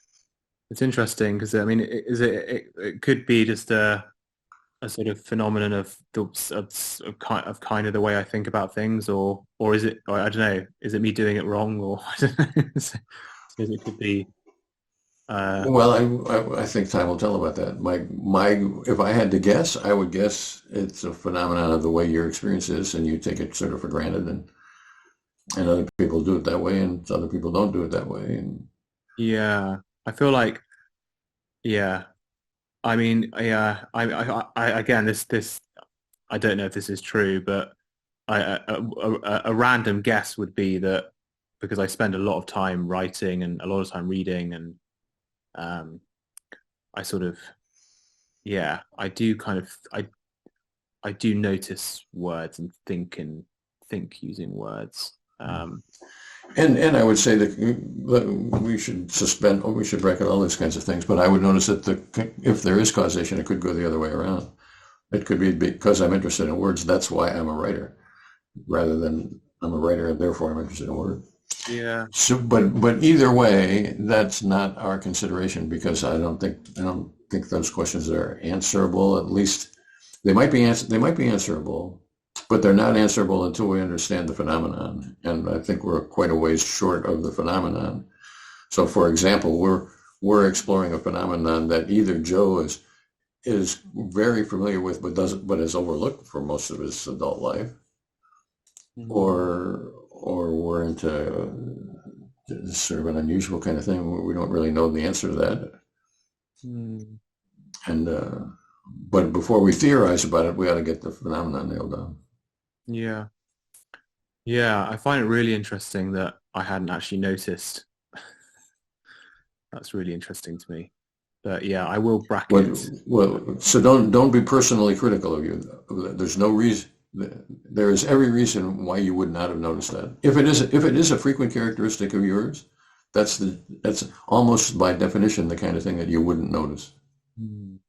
it's interesting because, I mean, it could be just a sort of phenomenon of kind of the way I think about things, or is it? Or I don't know. Is it me doing it wrong, or I don't know. So it could be. Well, I think time will tell about that. If I had to guess, I would guess it's a phenomenon of the way your experience is, and you take it sort of for granted, and other people do it that way, and other people don't do it that way. And yeah, I feel like, yeah. I mean, yeah, I again, this, I don't know if this is true, but a random guess would be that because I spend a lot of time writing and a lot of time reading, and I sort of, yeah, I do kind of, I do notice words and think using words. And I would say that we should bracket all these kinds of things, but I would notice that if there is causation, it could go the other way around. It could be because I'm interested in words, that's why I'm a writer, rather than I'm a writer and therefore I'm interested in words. Yeah. So, but either way, that's not our consideration, because I don't think those questions are answerable. At least they might be answerable, but they're not answerable until we understand the phenomenon. And I think we're quite a ways short of the phenomenon. So, for example, we're exploring a phenomenon that either Joe is very familiar with, but is overlooked for most of his adult life, Mhm. or we're into sort of an unusual kind of thing where we don't really know the answer to that. Mm. And but before we theorize about it, we ought to get the phenomenon nailed down. Yeah. Yeah, I find it really interesting that I hadn't actually noticed. That's really interesting to me. But yeah, I will bracket. Well, so don't be personally critical of you. There's no reason. There is every reason why you would not have noticed that. If it is a frequent characteristic of yours, that's almost by definition the kind of thing that you wouldn't notice. Mm.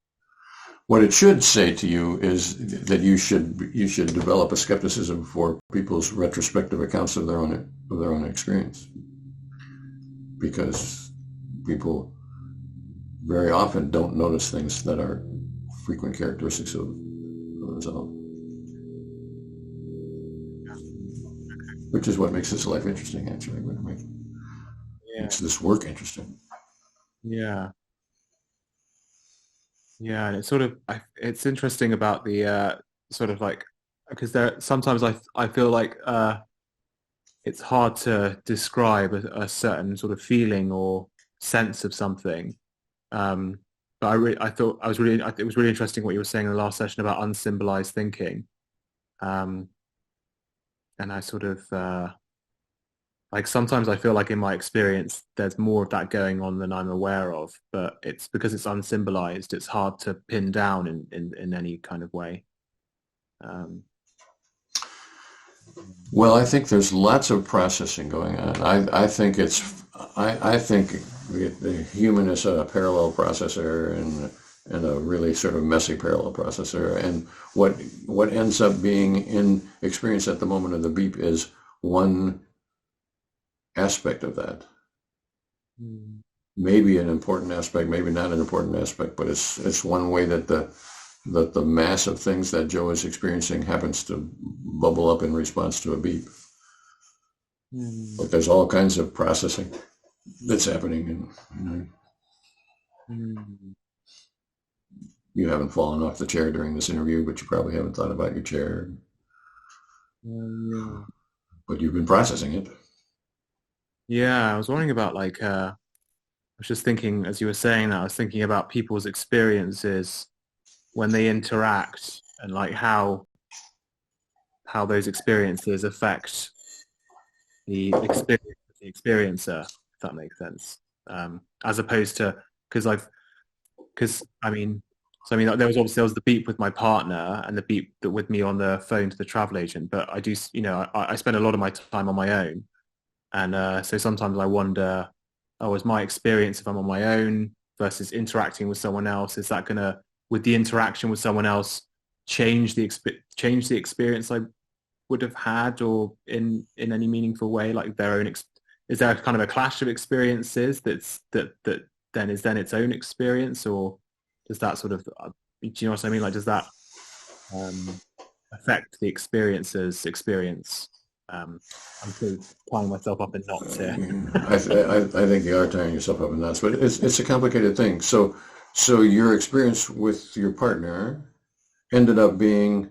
What it should say to you is that you should develop a skepticism for people's retrospective accounts of their own experience, because people very often don't notice things that are frequent characteristics of themselves, which is what makes this life interesting, actually. Makes this work interesting. Yeah. Yeah, and it's sort of, it's interesting about the sort of like, because sometimes I feel like it's hard to describe a certain sort of feeling or sense of something. But it was really interesting what you were saying in the last session about unsymbolized thinking. And I sort of like sometimes I feel like in my experience there's more of that going on than I'm aware of, but it's because it's unsymbolized, it's hard to pin down in any kind of way. Well, I think there's lots of processing going on. I think the human is a parallel processor and a really sort of messy parallel processor. And what ends up being in experience at the moment of the beep is one aspect of that. Maybe an important aspect, maybe not an important aspect, but it's one way that the mass of things that Joe is experiencing happens to bubble up in response to a beep. But there's all kinds of processing that's happening, and you haven't fallen off the chair during this interview, but you probably haven't thought about your chair. But you've been processing it. Yeah, I was wondering about like I was just thinking as you were saying that, I was thinking about people's experiences when they interact and like how those experiences affect the experience of the experiencer, if that makes sense. As opposed to because I mean there was the beep with my partner and the beep with me on the phone to the travel agent, but I do, you know, I spend a lot of my time on my own, and so sometimes I wonder, oh, is my experience if I'm on my own versus interacting with someone else, is that gonna, with the interaction with someone else, change the experience I would have had, or in any meaningful way, like their own is there kind of a clash of experiences that then is its own experience, or does that sort of, do you know what I mean? Like, does that affect the experiencer's experience? I'm still tying myself up in knots here. I think you are tying yourself up in knots, but it's a complicated thing. So your experience with your partner ended up being,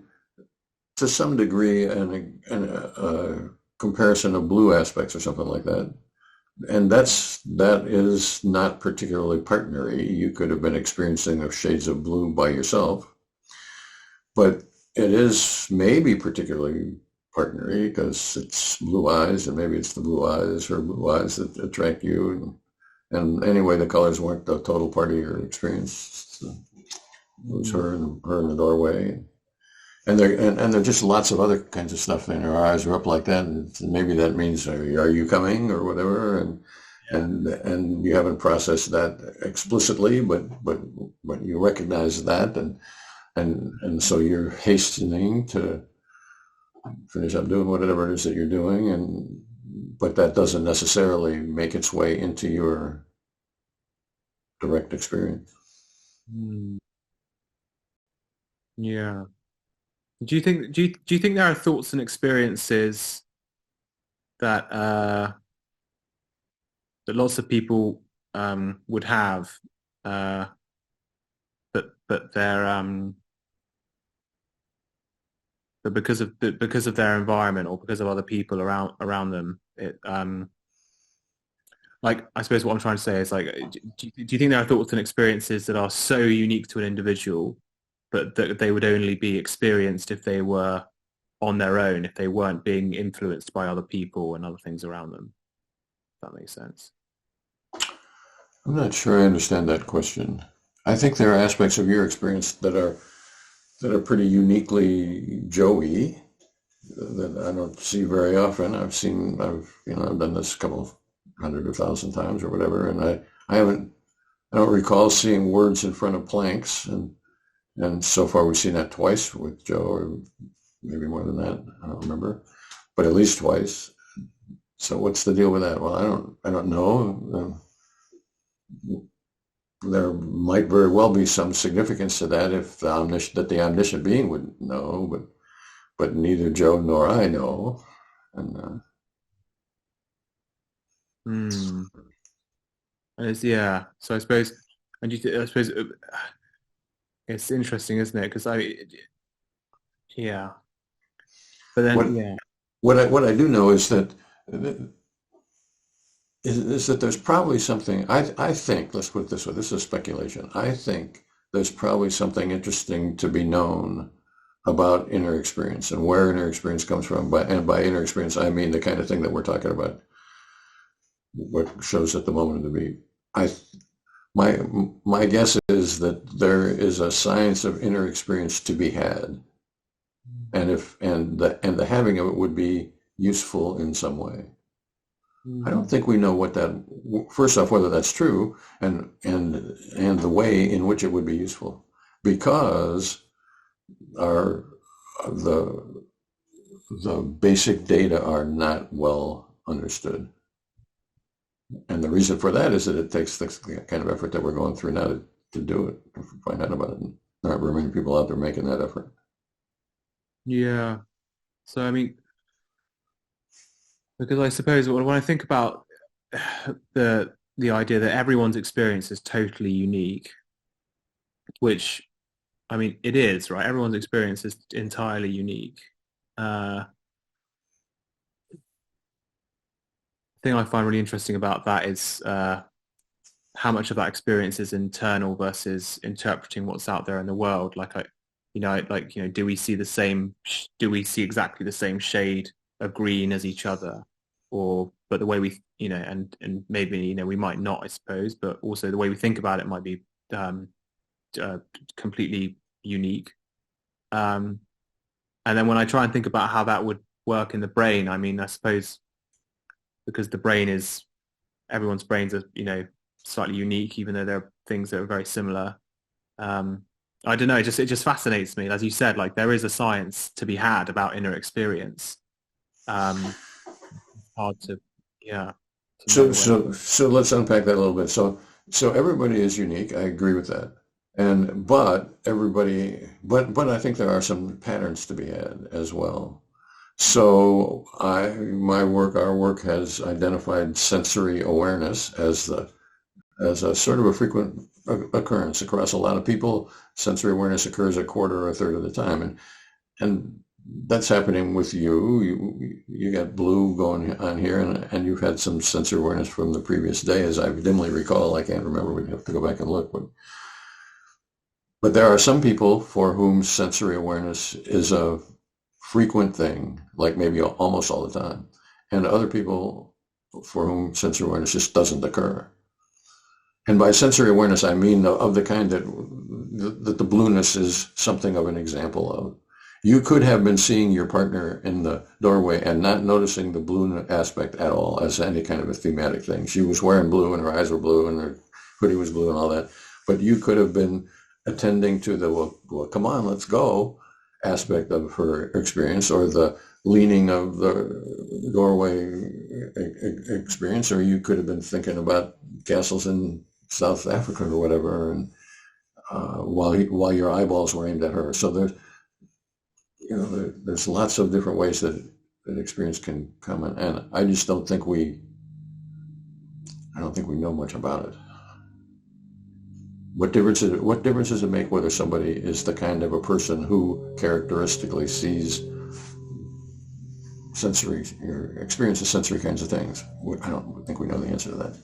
to some degree, a comparison of blue aspects or something like that. And that is not particularly partnery. You could have been experiencing of shades of blue by yourself, but it is maybe particularly partnery because it's blue eyes, and maybe it's the blue eyes, her blue eyes, that attract you. And anyway, the colors weren't the total part of your experience. It was her in the doorway. And there are just lots of other kinds of stuff. And her eyes are up like that, and maybe that means, are you coming or whatever? And you haven't processed that explicitly, but you recognize that, and so you're hastening to finish up doing whatever it is that you're doing, but that doesn't necessarily make its way into your direct experience. Yeah. Do you think there are thoughts and experiences that that lots of people would have, but they're but because of their environment or because of other people around them, it like, I suppose what I'm trying to say is, like, do you think there are thoughts and experiences that are so unique to an individual, but that they would only be experienced if they were on their own, if they weren't being influenced by other people and other things around them? If that makes sense. I'm not sure I understand that question. I think there are aspects of your experience that are pretty uniquely Joey that I don't see very often. I've done this a couple of 100 or 1,000 times or whatever, and I don't recall seeing words in front of planks, and so far we've seen that twice with Joe, or maybe more than that. I don't remember, but at least twice. So what's the deal with that? Well, I don't know. There might very well be some significance to that if the omniscient being would know, but neither Joe nor I know. And And it's, yeah. So I suppose, and I suppose it's interesting, isn't it? Because yeah. But then, what I do know is that there's probably something, I think, let's put it this way, this is speculation. I think there's probably something interesting to be known about inner experience and where inner experience comes from. And by inner experience, I mean the kind of thing that we're talking about, what shows at the moment of the beat. My guess is that there is a science of inner experience to be had, and the having of it would be useful in some way. I don't think we know what that, first off, whether that's true, and the way in which it would be useful, because the basic data are not well understood. And the reason for that is that it takes the kind of effort that we're going through now to do it, to find out about it. And there aren't very many people out there making that effort. Yeah. So, I mean, because I suppose when I think about the idea that everyone's experience is totally unique, which, I mean, it is, right? Everyone's experience is entirely unique. The thing I find really interesting about that is how much of that experience is internal versus interpreting what's out there in the world. Do we see do we see exactly the same shade of green as each other? But the way we, and maybe, we might not, I suppose, but also the way we think about it might be completely unique. And then when I try and think about how that would work in the brain, I mean, I suppose because everyone's brains are, slightly unique, even though there are things that are very similar. I don't know, it just fascinates me. As you said, like there is a science to be had about inner experience. Hard to, yeah. So let's unpack that a little bit. So everybody is unique. I agree with that. But I think there are some patterns to be had as well. So our work has identified sensory awareness as a sort of a frequent occurrence across a lot of people. Sensory awareness occurs a quarter or a third of the time, and that's happening with you. You got blue going on here, and you've had some sensory awareness from the previous day, as I dimly recall. I can't remember. We'd have to go back and look. But there are some people for whom sensory awareness is a frequent thing, like maybe almost all the time, and other people for whom sensory awareness just doesn't occur. And by sensory awareness, I mean of the kind that the blueness is something of an example of. You could have been seeing your partner in the doorway and not noticing the blue aspect at all as any kind of a thematic thing. She was wearing blue and her eyes were blue and her hoodie was blue and all that. But you could have been attending to the, well, come on, let's go aspect of her experience, or the leaning of the doorway experience, or you could have been thinking about castles in South Africa or whatever, and while your eyeballs were aimed at her. So there's lots of different ways that experience can come in, and I just don't think we know much about it. What difference does it make whether somebody is the kind of a person who characteristically sees sensory or experiences sensory kinds of things? I don't think we know the answer to that.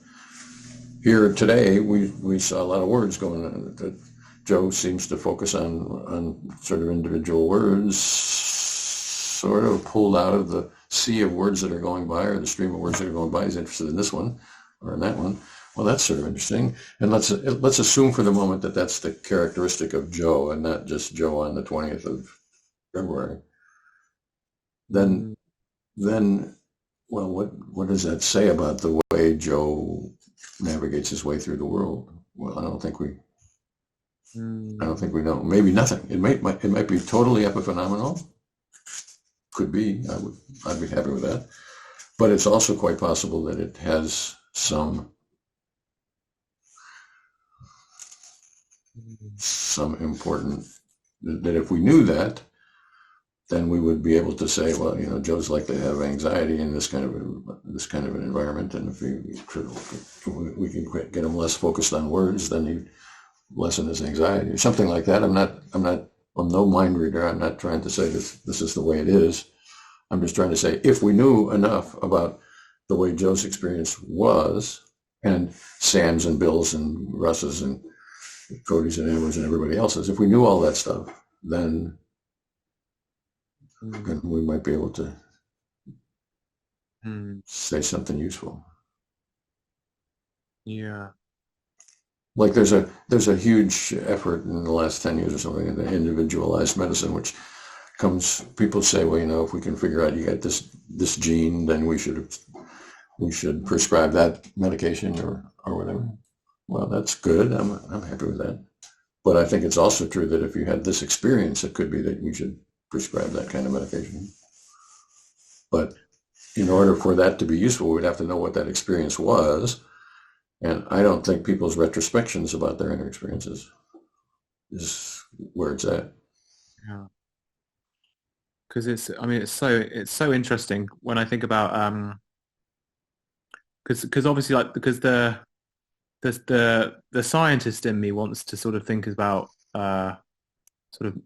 Here today, we saw a lot of words going on. That Joe seems to focus on sort of individual words, sort of pulled out of the sea of words that are going by, or the stream of words that are going by. He's interested in this one or in that one. Well, that's sort of interesting. And let's assume for the moment that that's the characteristic of Joe and not just Joe on the 20th of February. Then, well, what does that say about the way Joe navigates his way through the world? Well, I don't think we know. Maybe nothing. It might be totally epiphenomenal. Could be. I'd be happy with that. But it's also quite possible that it has some important, that if we knew that, then we would be able to say, well, Joe's likely to have anxiety in this kind of an environment, and if we can get him less focused on words, then he lessen his anxiety, or something like that. I'm no mind reader. I'm not trying to say this is the way it is. I'm just trying to say, if we knew enough about the way Joe's experience was, and Sam's and Bill's and Russ's and Cody's and Amber's and everybody else's, if we knew all that stuff, then we might be able to say something useful. Yeah. Like there's a huge effort in the last 10 years or something in the individualized medicine, which people say, well, if we can figure out you got this gene, then we should prescribe that medication or whatever. Well, that's good. I'm happy with that. But I think it's also true that if you had this experience, it could be that we should prescribe that kind of medication. But in order for that to be useful, we'd have to know what that experience was. And I don't think people's retrospections about their inner experiences is where it's at. Yeah. Because it's so interesting when I think about because obviously because the scientist in me wants to sort of think about sort of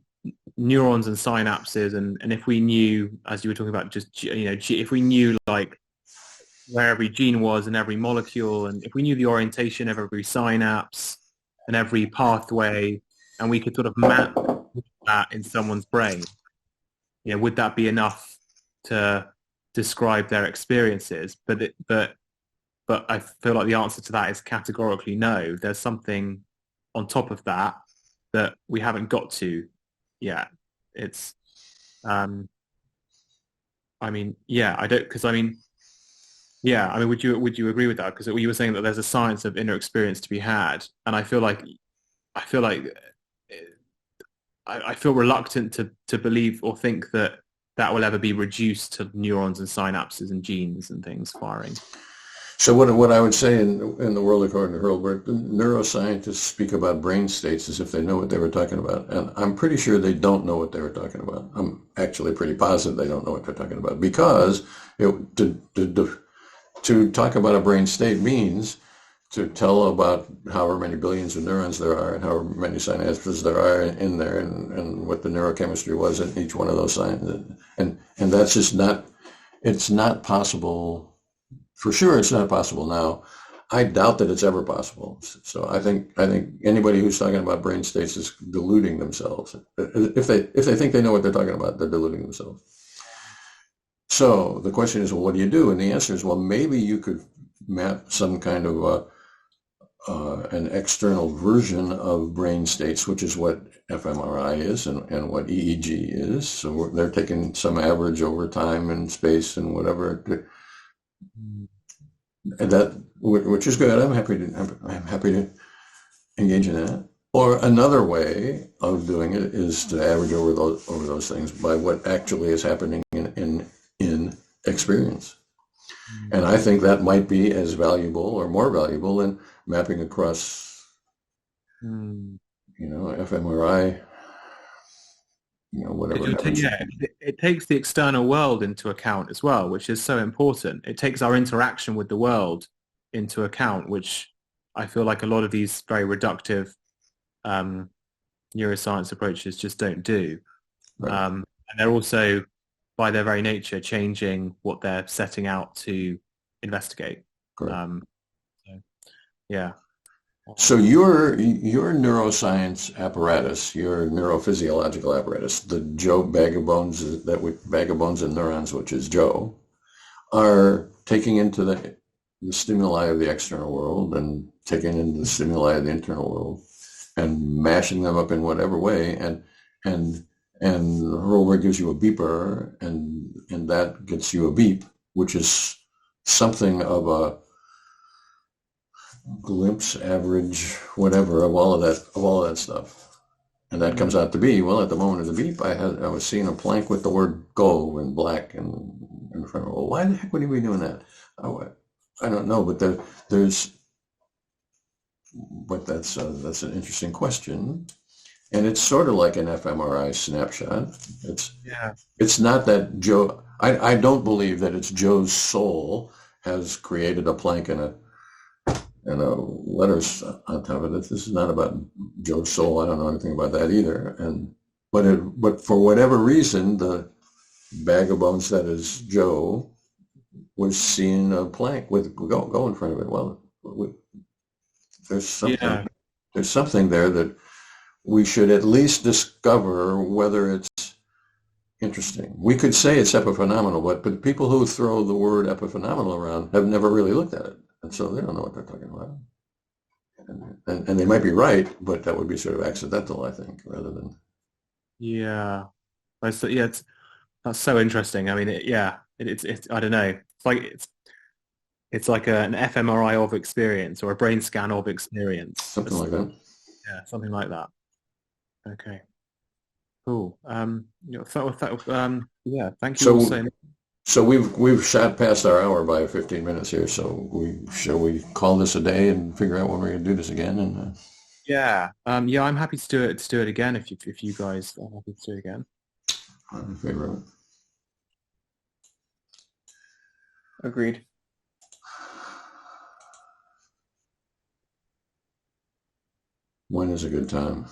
neurons and synapses, and if we knew, as you were talking about, just if we knew like where every gene was in every molecule, and if we knew the orientation of every synapse and every pathway, and we could sort of map that in someone's brain, would that be enough to describe their experiences? But I feel like the answer to that is categorically no. There's something on top of that that we haven't got to yet. It's, I mean, yeah, I don't, because I mean, yeah, I mean, would you agree with that? Because you were saying that there's a science of inner experience to be had, and I feel like I feel reluctant to believe or think that that will ever be reduced to neurons and synapses and genes and things firing. So what I would say in the world according to Hurlburt, neuroscientists speak about brain states as if they know what they were talking about. And I'm pretty sure they don't know what they were talking about. I'm actually pretty positive they don't know what they're talking about, because to talk about a brain state means to tell about however many billions of neurons there are and however many synapses there are in there, and what the neurochemistry was in each one of those synapses. And that's just not, it's not possible. For sure, it's not possible now. I doubt that it's ever possible. So I think anybody who's talking about brain states is deluding themselves. If they think they know what they're talking about, they're deluding themselves. So the question is, well, what do you do? And the answer is, well, maybe you could map some kind of an external version of brain states, which is what fMRI is and what EEG is. So they're taking some average over time and space and whatever. And that, which is good. I'm happy to engage in that. Or another way of doing it is to average over those things by what actually is happening in experience. And I think that might be as valuable or more valuable than mapping across, fMRI, whatever happens. Yeah, it takes the external world into account as well, which is so important. It takes our interaction with the world into account, which I feel like a lot of these very reductive neuroscience approaches just don't do. Right. And they're also, by their very nature, changing what they're setting out to investigate. Yeah. So your neuroscience apparatus, your neurophysiological apparatus, the Joe bag of bones and neurons, which is Joe, are taking into the stimuli of the external world and taking into the stimuli of the internal world and mashing them up in whatever way, and Hurlburt gives you a beeper, and that gets you a beep, which is something of a glimpse, average, whatever, of all of that stuff. And that comes out to be, well, at the moment of the beep, I was seeing a plank with the word go in black and in front of it. Well, why the heck would he be doing that? I don't know, but that's an interesting question. And it's sort of like an fMRI snapshot. It's not that Joe, I don't believe that it's Joe's soul has created a plank and a letters on top of it. This is not about Joe's soul. I don't know anything about that either. But for whatever reason, the bag of bones that is Joe was seeing a plank with go in front of it. Well, there's something there that we should at least discover whether it's interesting. We could say it's epiphenomenal, but people who throw the word epiphenomenal around have never really looked at it. And so they don't know what they're talking about. And they might be right, but that would be sort of accidental, I think, rather than... Yeah. That's so interesting. I mean, it's I don't know. It's like an fMRI of experience or a brain scan of experience. Something like that. Yeah, something like that. Okay. Cool. Yeah, thank you all so much. So we've shot past our hour by 15 minutes here. So shall we call this a day and figure out when we're going to do this again? And Yeah. Yeah, I'm happy to do it again if you guys are happy to do it again. I'm in favor of it. Agreed. When is a good time?